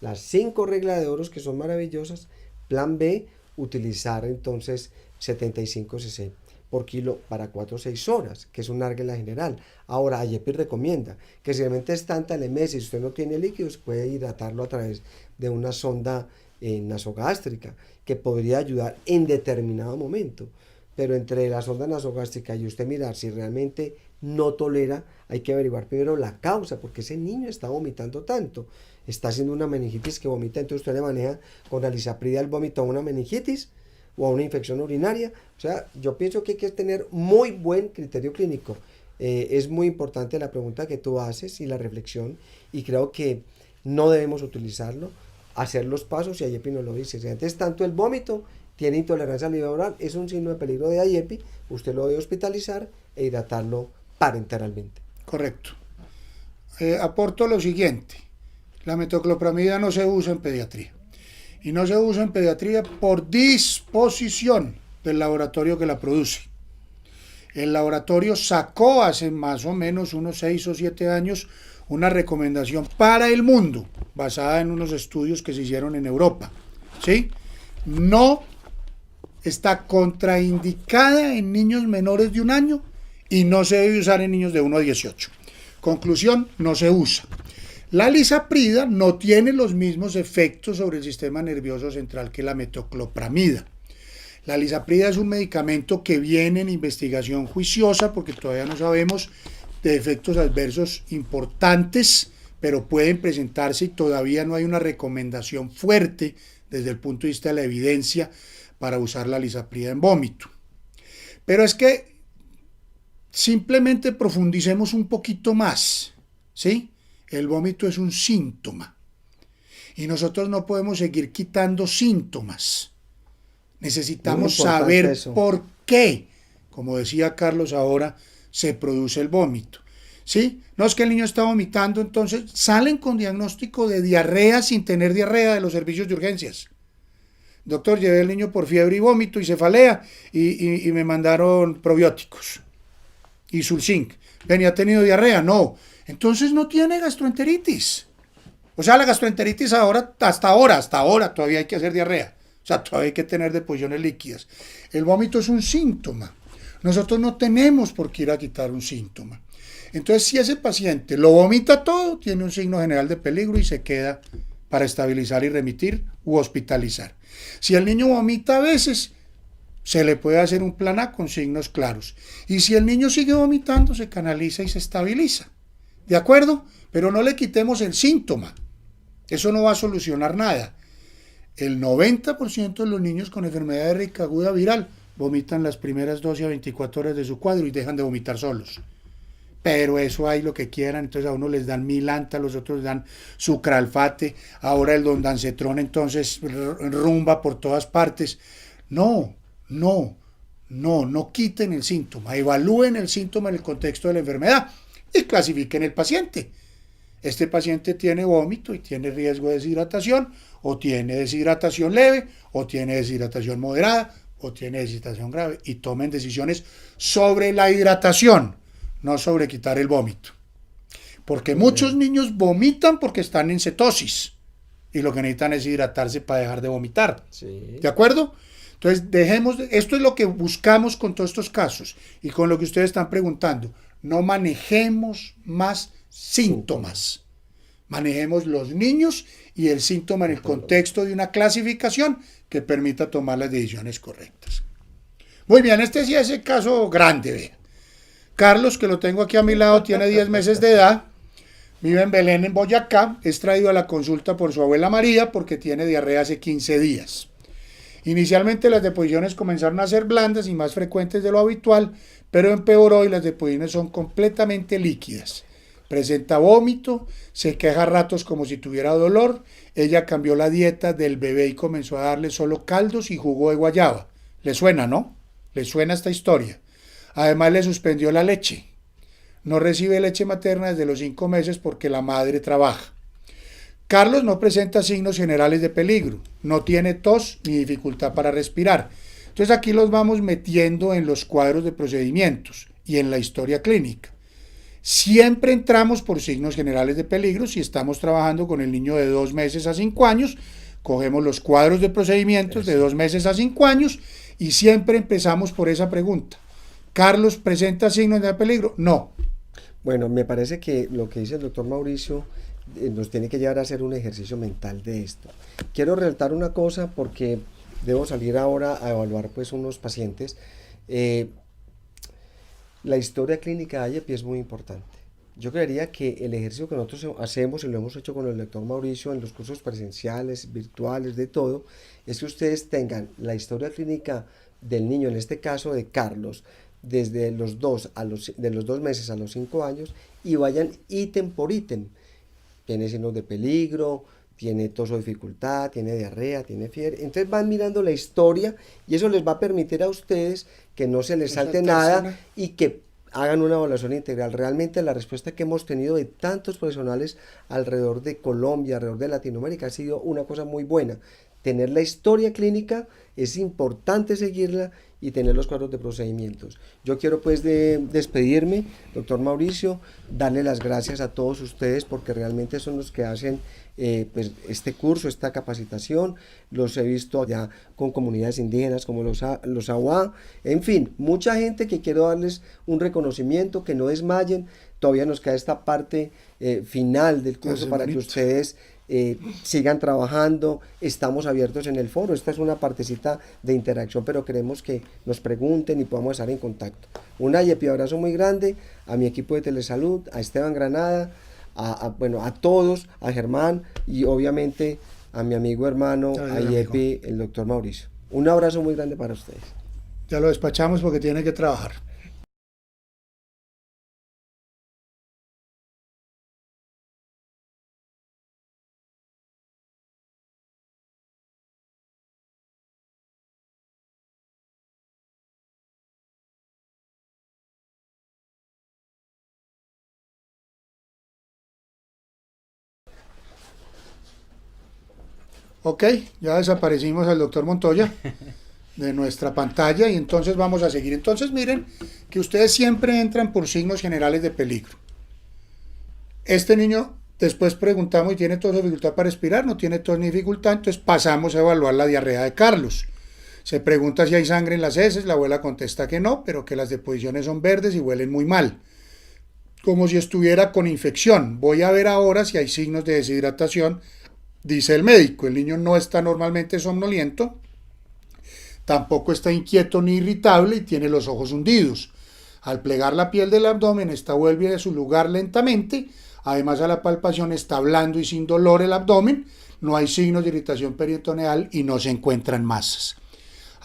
las 5 reglas de oro que son maravillosas. Plan B, utilizar entonces 75 cc por kilo para 4 o 6 horas, que es un regla general. Ahora, IEPI recomienda que si realmente es tanta el MS y usted no tiene líquidos, puede hidratarlo a través de una sonda nasogástrica, que podría ayudar en determinado momento. Pero entre la sonda nasogástrica y usted mirar si realmente no tolera, hay que averiguar primero la causa, porque ese niño está vomitando tanto, está haciendo una meningitis que vomita, entonces usted le maneja con alisaprida el vómito a una meningitis o a una infección urinaria. O sea, yo pienso que hay que tener muy buen criterio clínico. Es muy importante la pregunta que tú haces y la reflexión, y creo que no debemos utilizarlo, hacer los pasos, y IEPI nos lo dice. Si antes tanto el vómito tiene intolerancia al nivel oral, es un signo de peligro de IEPI, usted lo debe hospitalizar e hidratarlo parenteralmente. Correcto. Aporto lo siguiente: la metoclopramida no se usa en pediatría, y no se usa en pediatría por disposición del laboratorio que la produce. El laboratorio sacó hace más o menos unos 6 o 7 años una recomendación para el mundo, basada en unos estudios que se hicieron en Europa, ¿sí? No está contraindicada en niños menores de 1 año y no se debe usar en niños de 1 a 18. Conclusión, no se usa. La alisaprida no tiene los mismos efectos sobre el sistema nervioso central que la metoclopramida. La alisaprida es un medicamento que viene en investigación juiciosa, porque todavía no sabemos de efectos adversos importantes, pero pueden presentarse, y todavía no hay una recomendación fuerte desde el punto de vista de la evidencia para usar la alisaprida en vómito. Pero es que simplemente profundicemos un poquito más, ¿sí? El vómito es un síntoma y nosotros no podemos seguir quitando síntomas. Necesitamos saber por qué, como decía Carlos ahora, se produce el vómito, ¿sí? No es que el niño está vomitando, entonces salen con diagnóstico de diarrea sin tener diarrea de los servicios de urgencias. Doctor, llevé al niño por fiebre y vómito y cefalea y me mandaron probióticos y Sulzinc. ¿Venía ha tenido diarrea? No. Entonces no tiene gastroenteritis. O sea, la gastroenteritis hasta ahora todavía hay que hacer diarrea. O sea, todavía hay que tener deposiciones líquidas. El vómito es un síntoma. Nosotros no tenemos por qué ir a quitar un síntoma. Entonces, si ese paciente lo vomita todo, tiene un signo general de peligro y se queda para estabilizar y remitir u hospitalizar. Si el niño vomita a veces, se le puede hacer un plan A con signos claros. Y si el niño sigue vomitando, se canaliza y se estabiliza. ¿De acuerdo? Pero no le quitemos el síntoma. Eso no va a solucionar nada. El 90% de los niños con enfermedad de rica aguda viral vomitan las primeras 12 a 24 horas de su cuadro y dejan de vomitar solos. Pero eso hay lo que quieran, entonces a uno les dan Milanta, a los otros les dan Sucralfate, ahora el Ondansetron entonces rumba por todas partes. No, no quiten el síntoma, evalúen el síntoma en el contexto de la enfermedad y clasifiquen el paciente. Este paciente tiene vómito y tiene riesgo de deshidratación, o tiene deshidratación leve, o tiene deshidratación moderada, o tiene deshidratación grave, y tomen decisiones sobre la hidratación, no sobre quitar el vómito. Porque muchos niños vomitan porque están en cetosis y lo que necesitan es hidratarse para dejar de vomitar. Sí. ¿De acuerdo? Entonces, esto es lo que buscamos con todos estos casos y con lo que ustedes están preguntando. No manejemos más síntomas. Manejemos los niños y el síntoma en el contexto de una clasificación que permita tomar las decisiones correctas. Muy bien, este sí es el caso grande, vean. Carlos, que lo tengo aquí a mi lado, tiene 10 meses de edad, vive en Belén, en Boyacá, es traído a la consulta por su abuela María porque tiene diarrea hace 15 días. Inicialmente las deposiciones comenzaron a ser blandas y más frecuentes de lo habitual, pero empeoró y las deposiciones son completamente líquidas. Presenta vómito, se queja a ratos como si tuviera dolor. Ella cambió la dieta del bebé y comenzó a darle solo caldos y jugo de guayaba. ¿Le suena, no? ¿Le suena esta historia? Además le suspendió la leche. No recibe leche materna desde los 5 meses porque la madre trabaja. Carlos no presenta signos generales de peligro. No tiene tos ni dificultad para respirar. Entonces aquí los vamos metiendo en los cuadros de procedimientos y en la historia clínica. Siempre entramos por signos generales de peligro. Si estamos trabajando con el niño de 2 meses a 5 años, cogemos los cuadros de procedimientos de 2 meses a 5 años y siempre empezamos por esa pregunta. ¿Carlos presenta signos de peligro? No. Bueno, me parece que lo que dice el doctor Mauricio nos tiene que llevar a hacer un ejercicio mental de esto. Quiero resaltar una cosa porque debo salir ahora a evaluar pues unos pacientes. La historia clínica de AYEPI es muy importante. Yo creería que el ejercicio que nosotros hacemos y lo hemos hecho con el doctor Mauricio en los cursos presenciales, virtuales, de todo, es que ustedes tengan la historia clínica del niño, en este caso de Carlos, desde los 2 meses a los 5 años y vayan ítem por ítem. Tiene signos de peligro, tiene tos o dificultad, tiene diarrea, tiene fiebre. Entonces van mirando la historia y eso les va a permitir a ustedes que no se les salte nada y que hagan una evaluación integral. Realmente la respuesta que hemos tenido de tantos profesionales alrededor de Colombia, alrededor de Latinoamérica, ha sido una cosa muy buena. Tener la historia clínica, es importante seguirla y tener los cuadros de procedimientos. Yo quiero pues despedirme, doctor Mauricio, darle las gracias a todos ustedes porque realmente son los que hacen pues este curso, esta capacitación. Los he visto ya con comunidades indígenas como los Awa, en fin, mucha gente que quiero darles un reconocimiento, que no desmayen. Todavía nos queda esta parte final del curso para que ustedes sigan trabajando. Estamos abiertos en el foro, esta es una partecita de interacción, pero queremos que nos pregunten y podamos estar en contacto. Un AYEPI abrazo muy grande a mi equipo de Telesalud, a Esteban Granada, a todos, a Germán y obviamente a mi amigo hermano AYEPI, el doctor Mauricio. Un abrazo muy grande para ustedes. Ya lo despachamos porque tiene que trabajar. Ok, ya desaparecimos al doctor Montoya de nuestra pantalla y entonces vamos a seguir. Entonces miren que ustedes siempre entran por signos generales de peligro. Este niño, después preguntamos y tiene tos o dificultad para respirar, no tiene tos ni dificultad, entonces pasamos a evaluar la diarrea de Carlos. Se pregunta si hay sangre en las heces, la abuela contesta que no, pero que las deposiciones son verdes y huelen muy mal, como si estuviera con infección. Voy a ver ahora si hay signos de deshidratación. Dice el médico, el niño no está normalmente somnoliento, tampoco está inquieto ni irritable y tiene los ojos hundidos. Al plegar la piel del abdomen, esta vuelve a su lugar lentamente. Además, a la palpación está blando y sin dolor el abdomen. No hay signos de irritación peritoneal y no se encuentran masas.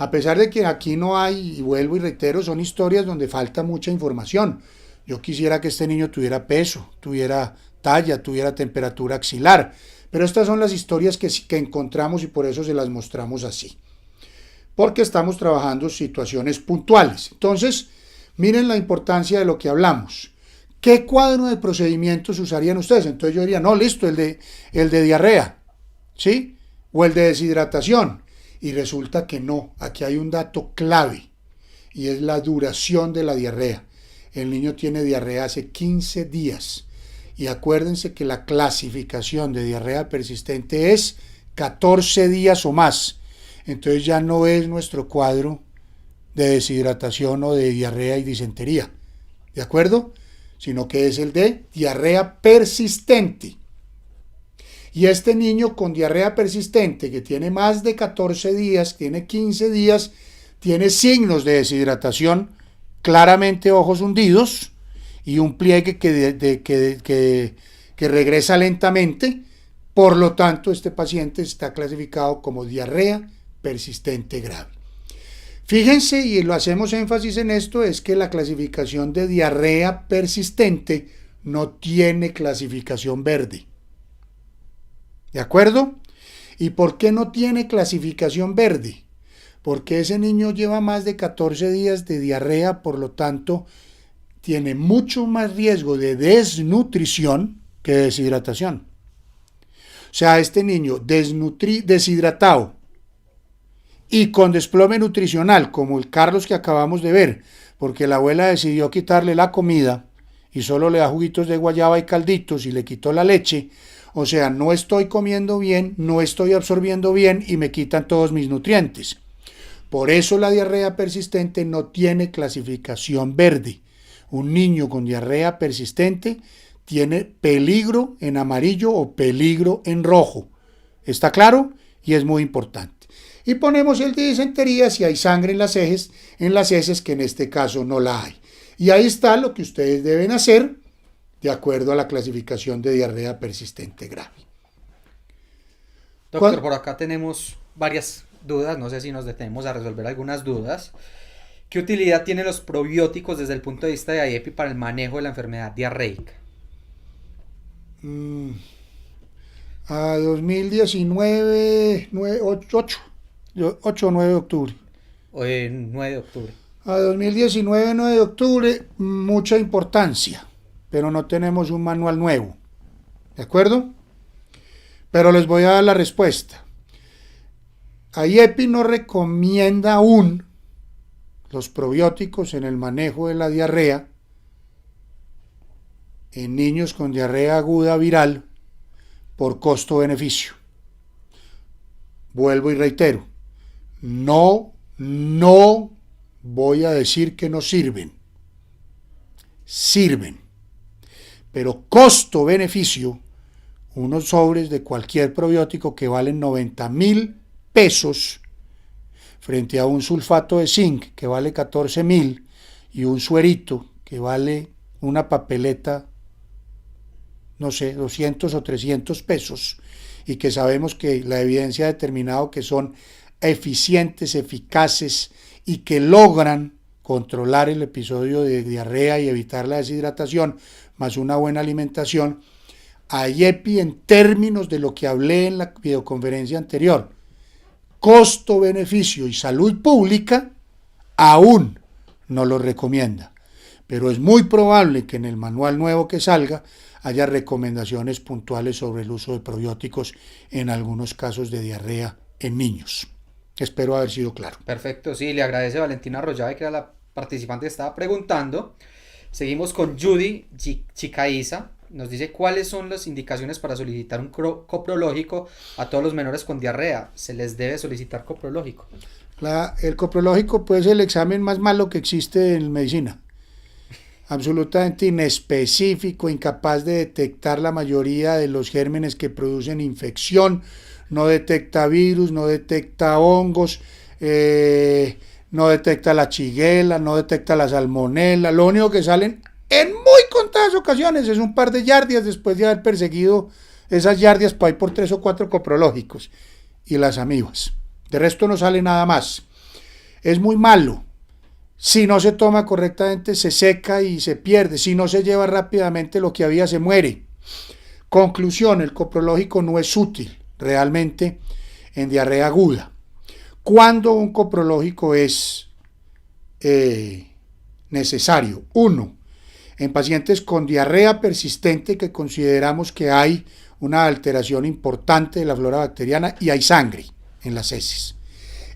A pesar de que aquí no hay, y vuelvo y reitero, son historias donde falta mucha información. Yo quisiera que este niño tuviera peso, tuviera talla, tuviera temperatura axilar, pero estas son las historias que encontramos y por eso se las mostramos así. Porque estamos trabajando situaciones puntuales. Entonces, miren la importancia de lo que hablamos. ¿Qué cuadro de procedimientos usarían ustedes? Entonces yo diría, no, listo, el de diarrea, ¿sí? O el de deshidratación. Y resulta que no, aquí hay un dato clave y es la duración de la diarrea. El niño tiene diarrea hace 15 días y acuérdense que la clasificación de diarrea persistente es 14 días o más. Entonces ya no es nuestro cuadro de deshidratación o de diarrea y disentería, ¿de acuerdo? Sino que es el de diarrea persistente. Y este niño con diarrea persistente que tiene más de 14 días, tiene 15 días, tiene signos de deshidratación, claramente ojos hundidos y un pliegue que regresa lentamente. Por lo tanto, este paciente está clasificado como diarrea persistente grave. Fíjense, y lo hacemos énfasis en esto, es que la clasificación de diarrea persistente no tiene clasificación verde. ¿De acuerdo? ¿Y por qué no tiene clasificación verde? Porque ese niño lleva más de 14 días de diarrea, por lo tanto, tiene mucho más riesgo de desnutrición que de deshidratación. O sea, este niño deshidratado y con desplome nutricional, como el Carlos que acabamos de ver, porque la abuela decidió quitarle la comida y solo le da juguitos de guayaba y calditos y le quitó la leche, o sea, no estoy comiendo bien, no estoy absorbiendo bien y me quitan todos mis nutrientes. Por eso la diarrea persistente no tiene clasificación verde. Un niño con diarrea persistente tiene peligro en amarillo o peligro en rojo. ¿Está claro? Y es muy importante. Y ponemos el de disentería si hay sangre en las heces, que en este caso no la hay. Y ahí está lo que ustedes deben hacer de acuerdo a la clasificación de diarrea persistente grave. Doctor, por acá tenemos varias dudas, no sé si nos detenemos a resolver algunas dudas. ¿Qué utilidad tienen los probióticos desde el punto de vista de AIEPI para el manejo de la enfermedad diarreica? A 2019, 8 o 9 de octubre. 9 de octubre. A 2019, 9 de octubre, mucha importancia, pero no tenemos un manual nuevo, ¿de acuerdo? Pero les voy a dar la respuesta. AIEPI no recomienda aún los probióticos en el manejo de la diarrea en niños con diarrea aguda viral por costo-beneficio. Vuelvo y reitero, no voy a decir que no sirven. Sirven. Pero costo-beneficio, unos sobres de cualquier probiótico que valen 90.000 pesos frente a un sulfato de zinc que vale 14.000 y un suerito que vale una papeleta, no sé, 200 o 300 pesos, y que sabemos que la evidencia ha determinado que son eficientes, eficaces y que logran controlar el episodio de diarrea y evitar la deshidratación, más una buena alimentación. AIEPI, en términos de lo que hablé en la videoconferencia anterior, costo-beneficio y salud pública, aún no lo recomienda. Pero es muy probable que en el manual nuevo que salga haya recomendaciones puntuales sobre el uso de probióticos en algunos casos de diarrea en niños. Espero haber sido claro. Perfecto, sí, le agradece Valentina Arroyave, que era la participante que estaba preguntando. Seguimos con Judy Chicaiza. Nos dice cuáles son las indicaciones para solicitar un coprológico a todos los menores con diarrea. ¿Se les debe solicitar coprológico? El coprológico puede ser el examen más malo que existe en medicina. Absolutamente inespecífico, incapaz de detectar la mayoría de los gérmenes que producen infección, no detecta virus, no detecta hongos, no detecta la shigella, no detecta la salmonela. Lo único que salen en muy contadas ocasiones es un par de yardias después de haber perseguido esas yardias por ahí por 3 o 4 coprológicos y las amibas. De resto no sale nada más. es muy malo. Si no se toma correctamente, se seca y se pierde. Si no se lleva rápidamente, lo que había se muere. Conclusión, el coprológico no es útil realmente en diarrea aguda. ¿Cuándo un coprológico es necesario? 1. En pacientes con diarrea persistente que consideramos que hay una alteración importante de la flora bacteriana y hay sangre en las heces.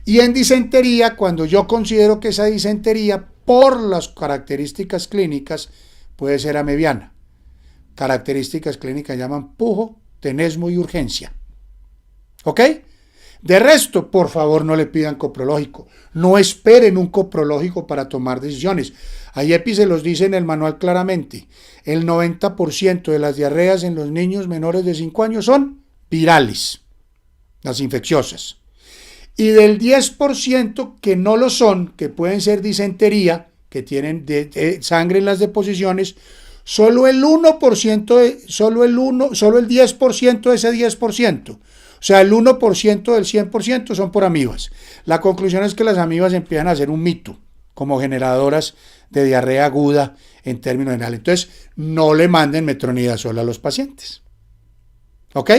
Y en disentería, cuando yo considero que esa disentería, por las características clínicas, puede ser amebiana. Características clínicas llaman pujo, tenesmo y urgencia. ¿Ok? De resto, por favor, no le pidan coprológico. No esperen un coprológico para tomar decisiones. A IEPI se los dice en el manual claramente. El 90% de las diarreas en los niños menores de 5 años son virales, las infecciosas. Y del 10% que no lo son, que pueden ser disentería, que tienen sangre en las deposiciones, solo el 1%, solo el 10% de ese 10%. O sea, el 1% del 100% son por amibas. La conclusión es que las amibas empiezan a ser un mito como generadoras de diarrea aguda en términos generales. Entonces, no le manden metronidazol a los pacientes. ¿Ok?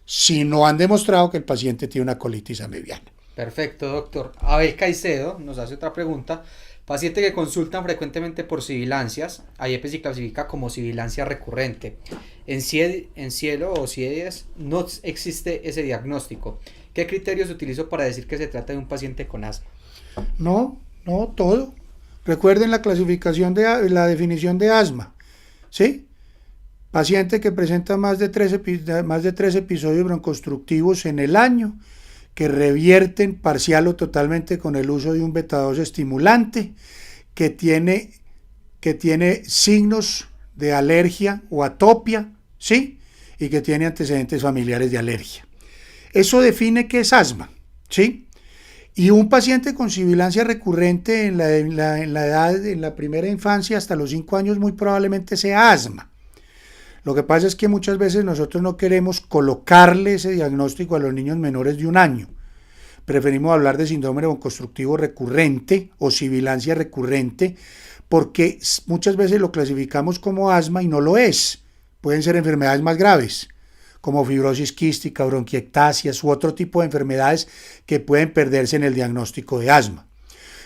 Si no han demostrado que el paciente tiene una colitis amebiana. Perfecto, doctor. Abel Caicedo nos hace otra pregunta. Paciente que consultan frecuentemente por sibilancias, IEPI se clasifica como sibilancia recurrente. En cielo o CIEDES no existe ese diagnóstico. ¿Qué criterios utilizo para decir que se trata de un paciente con asma? No, todo. Recuerden la clasificación la definición de asma. ¿Sí? Paciente que presenta más de 3 episodios broncoconstrictivos en el año, que revierten parcial o totalmente con el uso de un beta-2 estimulante, que tiene signos de alergia o atopia, ¿sí? Y que tiene antecedentes familiares de alergia. Eso define qué es asma, ¿sí? Y un paciente con sibilancia recurrente en la primera infancia hasta los 5 años muy probablemente sea asma. Lo que pasa es que muchas veces nosotros no queremos colocarle ese diagnóstico a los niños menores de 1 año. Preferimos hablar de síndrome broncoconstrictivo recurrente o sibilancia recurrente porque muchas veces lo clasificamos como asma y no lo es. Pueden ser enfermedades más graves, como fibrosis quística, bronquiectasias u otro tipo de enfermedades que pueden perderse en el diagnóstico de asma.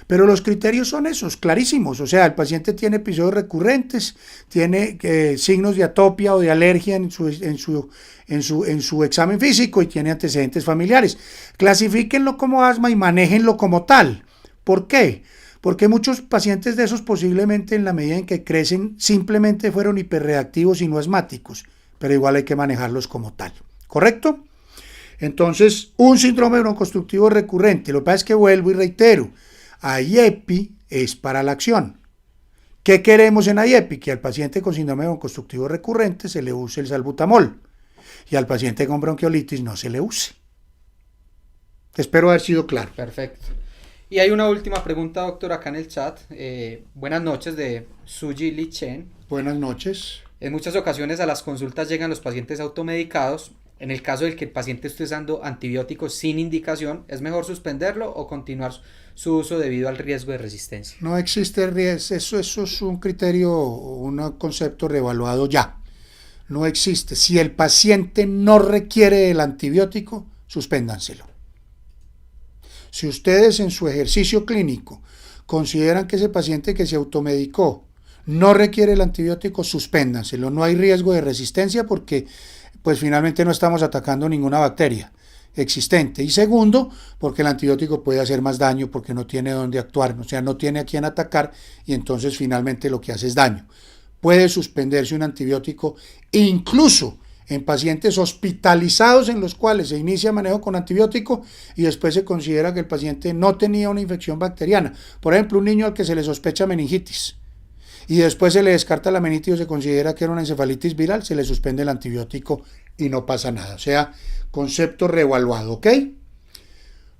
Pero los criterios son esos, clarísimos. O sea, el paciente tiene episodios recurrentes, tiene signos de atopia o de alergia en su examen físico y tiene antecedentes familiares. Clasifíquenlo como asma y manéjenlo como tal. ¿Por qué? Porque muchos pacientes de esos posiblemente en la medida en que crecen simplemente fueron hiperreactivos y no asmáticos, pero igual hay que manejarlos como tal. ¿Correcto? Entonces, un síndrome broncoconstrictivo recurrente. Lo que pasa es que vuelvo y reitero. IEPI es para la acción. ¿Qué queremos en IEPI? Que al paciente con síndrome broncoconstrictivo recurrente se le use el salbutamol y al paciente con bronquiolitis no se le use. Espero haber sido claro. Perfecto. Y hay una última pregunta, doctor, acá en el chat. Buenas noches, de Suji Li Chen. Buenas noches. En muchas ocasiones a las consultas llegan los pacientes automedicados. En el caso del que el paciente esté usando antibióticos sin indicación, ¿es mejor suspenderlo o continuar su uso debido al riesgo de resistencia? No existe riesgo, eso es un criterio, un concepto reevaluado ya. No existe. Si el paciente no requiere el antibiótico, suspéndanselo. Si ustedes en su ejercicio clínico consideran que ese paciente que se automedicó no requiere el antibiótico, suspéndanselo. No hay riesgo de resistencia porque pues finalmente no estamos atacando ninguna bacteria existente. Y segundo, porque el antibiótico puede hacer más daño porque no tiene dónde actuar, o sea, no tiene a quién atacar y entonces finalmente lo que hace es daño. Puede suspenderse un antibiótico incluso en pacientes hospitalizados en los cuales se inicia manejo con antibiótico y después se considera que el paciente no tenía una infección bacteriana. Por ejemplo, un niño al que se le sospecha meningitis y después se le descarta la meningitis o se considera que era una encefalitis viral, se le suspende el antibiótico y no pasa nada. O sea, concepto reevaluado, ¿ok?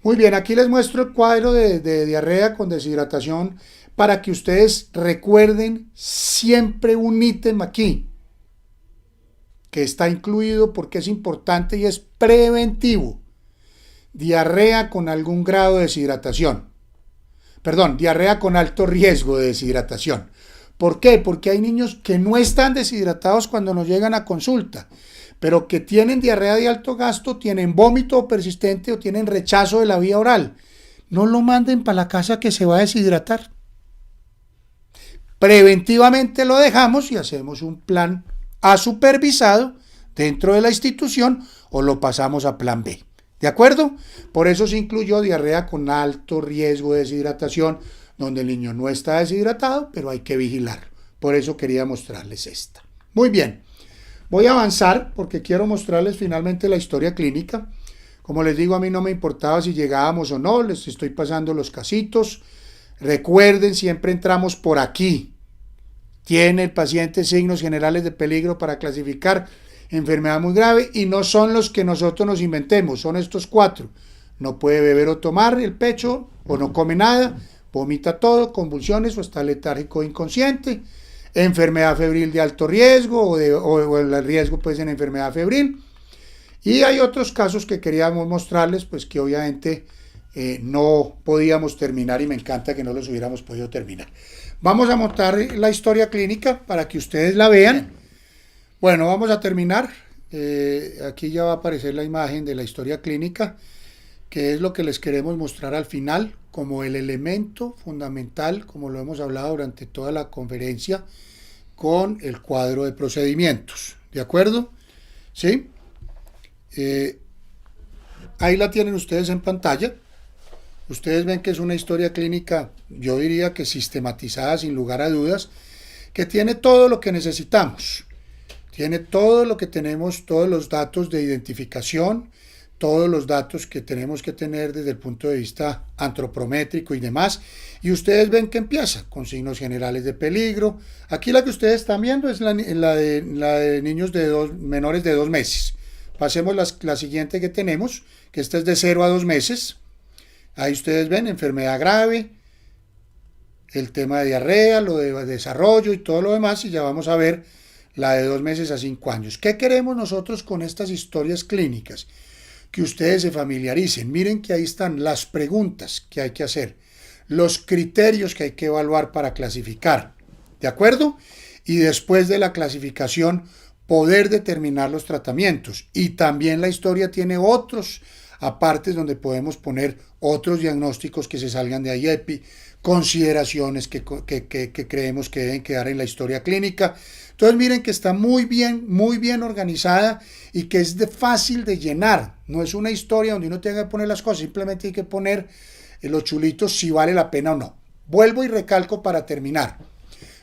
Muy bien, aquí les muestro el cuadro de diarrea con deshidratación para que ustedes recuerden siempre un ítem aquí que está incluido porque es importante y es preventivo. Diarrea con algún grado de deshidratación. diarrea con alto riesgo de deshidratación. ¿Por qué? Porque hay niños que no están deshidratados cuando nos llegan a consulta, pero que tienen diarrea de alto gasto, tienen vómito persistente o tienen rechazo de la vía oral. No lo manden para la casa que se va a deshidratar. Preventivamente lo dejamos y hacemos un plan A supervisado dentro de la institución o lo pasamos a plan B. ¿De acuerdo? Por eso se incluyó diarrea con alto riesgo de deshidratación, donde el niño no está deshidratado, pero hay que vigilarlo. Por eso quería mostrarles esta. Muy bien. Voy a avanzar porque quiero mostrarles finalmente la historia clínica. Como les digo, a mí no me importaba si llegábamos o no, les estoy pasando los casitos. Recuerden, siempre entramos por aquí. Tiene el paciente signos generales de peligro para clasificar enfermedad muy grave y no son los que nosotros nos inventemos, son estos 4. No puede beber o tomar el pecho o no come nada, vomita todo, convulsiones o está letárgico o inconsciente, enfermedad febril de alto riesgo o el riesgo pues en enfermedad febril. Y hay otros casos que queríamos mostrarles, pues que obviamente no podíamos terminar y me encanta que no los hubiéramos podido terminar. Vamos a montar la historia clínica para que ustedes la vean. Bueno, vamos a terminar. Aquí ya va a aparecer la imagen de la historia clínica, que es lo que les queremos mostrar al final como el elemento fundamental, como lo hemos hablado durante toda la conferencia, con el cuadro de procedimientos. ¿De acuerdo? ¿Sí? Ahí la tienen ustedes en pantalla. Ustedes ven que es una historia clínica, yo diría que sistematizada sin lugar a dudas, que tiene todo lo que necesitamos. Tiene todo lo que tenemos, todos los datos de identificación, todos los datos que tenemos que tener desde el punto de vista antropométrico y demás. Y ustedes ven que empieza con signos generales de peligro. Aquí la que ustedes están viendo es la de niños menores de 2 meses. Pasemos la siguiente que tenemos, que esta es de 0 a 2 meses. Ahí ustedes ven enfermedad grave, el tema de diarrea, lo de desarrollo y todo lo demás, y ya vamos a ver la de 2 meses a 5 años. ¿Qué queremos nosotros con estas historias clínicas? Que ustedes se familiaricen. Miren que ahí están las preguntas que hay que hacer, los criterios que hay que evaluar para clasificar. ¿De acuerdo? Y después de la clasificación, poder determinar los tratamientos. Y también la historia tiene otros apartes donde podemos poner otros diagnósticos que se salgan de IEPI, consideraciones que creemos que deben quedar en la historia clínica. Entonces miren que está muy bien organizada y que es fácil de llenar. No es una historia donde uno tenga que poner las cosas, simplemente hay que poner los chulitos si vale la pena o no. Vuelvo y recalco para terminar.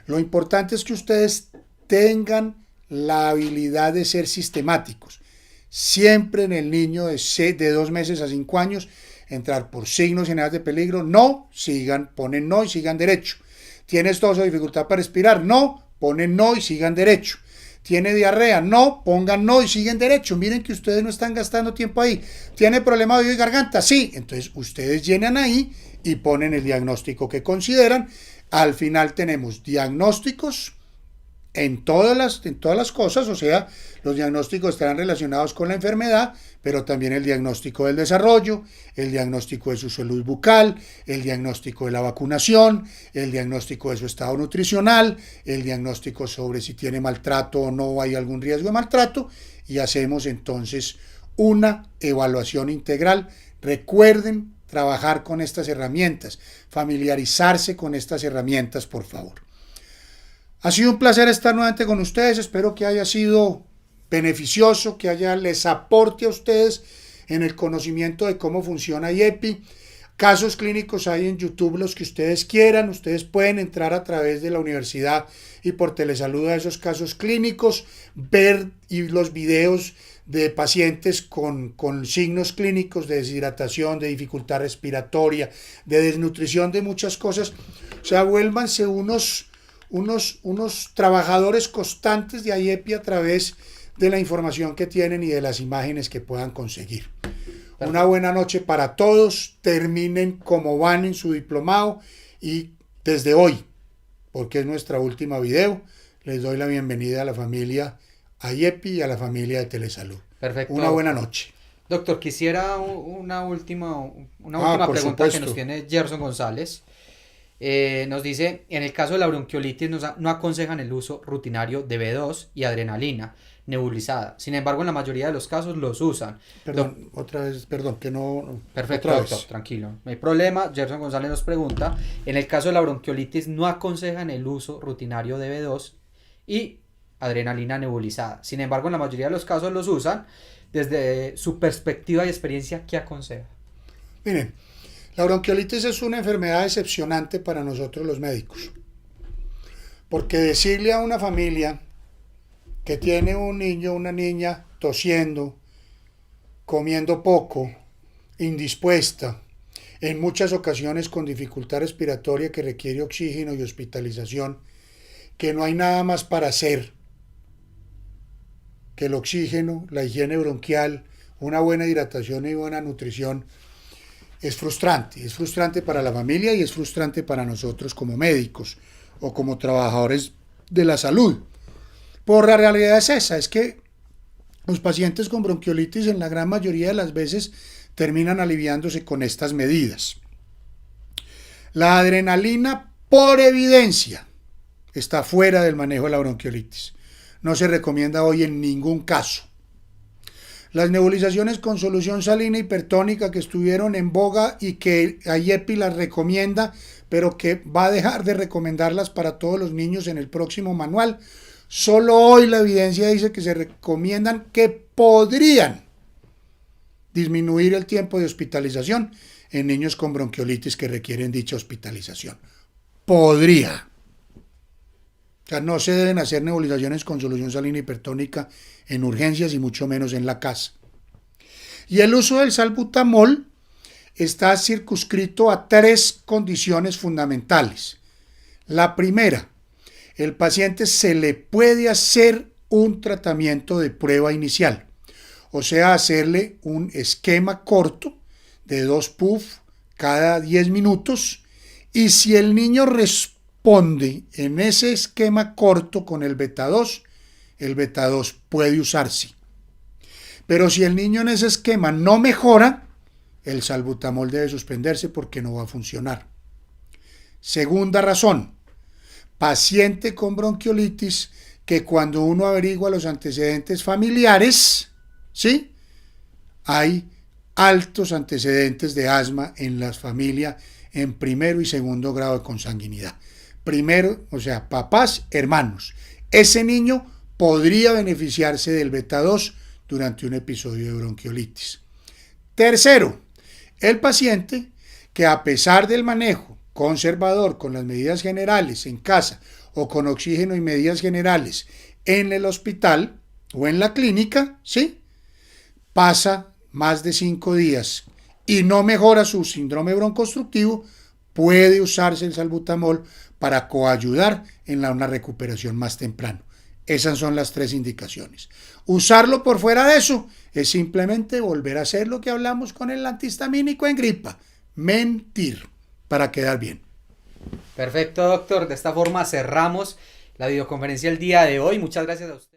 Lo importante es que ustedes tengan la habilidad de ser sistemáticos. Siempre en el niño de 2 meses a 5 años, entrar por signos generales de peligro, no, ponen no y sigan derecho. ¿Tienes tos o dificultad para respirar? No, ponen no y sigan derecho. ¿Tiene diarrea? No, pongan no y siguen derecho. Miren que ustedes no están gastando tiempo ahí. ¿Tiene problema de oído y garganta? Sí. Entonces ustedes llenan ahí y ponen el diagnóstico que consideran. Al final tenemos diagnósticos en todas las cosas, o sea, los diagnósticos estarán relacionados con la enfermedad, pero también el diagnóstico del desarrollo, el diagnóstico de su salud bucal, el diagnóstico de la vacunación, el diagnóstico de su estado nutricional, el diagnóstico sobre si tiene maltrato o no hay algún riesgo de maltrato, y hacemos entonces una evaluación integral. Recuerden trabajar con estas herramientas, familiarizarse con estas herramientas, por favor. Ha sido un placer estar nuevamente con ustedes, espero que haya sido beneficioso, que les aporte a ustedes en el conocimiento de cómo funciona IEPI. Casos clínicos hay en YouTube los que ustedes quieran, ustedes pueden entrar a través de la universidad y por Telesalud a esos casos clínicos, ver los videos de pacientes con signos clínicos de deshidratación, de dificultad respiratoria, de desnutrición, de muchas cosas. O sea, vuélvanse unos trabajadores constantes de IEPI a través de la información que tienen y de las imágenes que puedan conseguir. Perfecto. Una buena noche para todos, terminen como van en su diplomado y desde hoy, porque es nuestra última video, les doy la bienvenida a la familia IEPI y a la familia de Telesalud. Perfecto. Una buena noche. Doctor, quisiera una última pregunta supuesto. que nos tiene Gerson González. Nos dice, en el caso de la bronquiolitis no aconsejan el uso rutinario de B2 y adrenalina nebulizada. Sin embargo, en la mayoría de los casos los usan. Perdón, otra vez, perdón, que no... Perfecto, otra doctor, vez. tranquilo. No hay problema. Gerson González nos pregunta, en el caso de la bronquiolitis no aconsejan el uso rutinario de B2 y adrenalina nebulizada. Sin embargo, en la mayoría de los casos los usan. Desde su perspectiva y experiencia, ¿qué aconseja? Miren, la bronquiolitis es una enfermedad decepcionante para nosotros los médicos, porque decirle a una familia que tiene un niño o una niña tosiendo, comiendo poco, indispuesta, en muchas ocasiones con dificultad respiratoria que requiere oxígeno y hospitalización, que no hay nada más para hacer que el oxígeno, la higiene bronquial, una buena hidratación y buena nutrición, es frustrante para la familia y es frustrante para nosotros como médicos o como trabajadores de la salud. Por la realidad es esa, es que los pacientes con bronquiolitis en la gran mayoría de las veces terminan aliviándose con estas medidas. La adrenalina, por evidencia, está fuera del manejo de la bronquiolitis. No se recomienda hoy en ningún caso. Las nebulizaciones con solución salina hipertónica que estuvieron en boga y que IEPI las recomienda, pero que va a dejar de recomendarlas para todos los niños en el próximo manual. Solo hoy la evidencia dice que se recomiendan, que podrían disminuir el tiempo de hospitalización en niños con bronquiolitis que requieren dicha hospitalización. Podría. O sea, no se deben hacer nebulizaciones con solución salina hipertónica en urgencias y mucho menos en la casa. Y el uso del salbutamol está circunscrito a 3 condiciones fundamentales. La primera, el paciente se le puede hacer un tratamiento de prueba inicial, o sea, hacerle un esquema corto de 2 puff cada 10 minutos, y si el niño responde en ese esquema corto con el beta 2, el beta 2 puede usarse. Pero si el niño en ese esquema no mejora, el salbutamol debe suspenderse porque no va a funcionar. Segunda razón, paciente con bronquiolitis que cuando uno averigua los antecedentes familiares, ¿sí?, hay altos antecedentes de asma en la familia en primero y segundo grado de consanguinidad. Primero, o sea, papás, hermanos. Ese niño podría beneficiarse del beta 2 durante un episodio de bronquiolitis. Tercero, el paciente que a pesar del manejo conservador con las medidas generales en casa o con oxígeno y medidas generales en el hospital o en la clínica, ¿sí?, pasa más de 5 días y no mejora su síndrome broncoobstructivo, puede usarse el salbutamol para coayudar en una recuperación más temprano. Esas son las 3 indicaciones. Usarlo por fuera de eso es simplemente volver a hacer lo que hablamos con el antihistamínico en gripa. Mentir para quedar bien. Perfecto, doctor. De esta forma cerramos la videoconferencia el día de hoy. Muchas gracias a usted.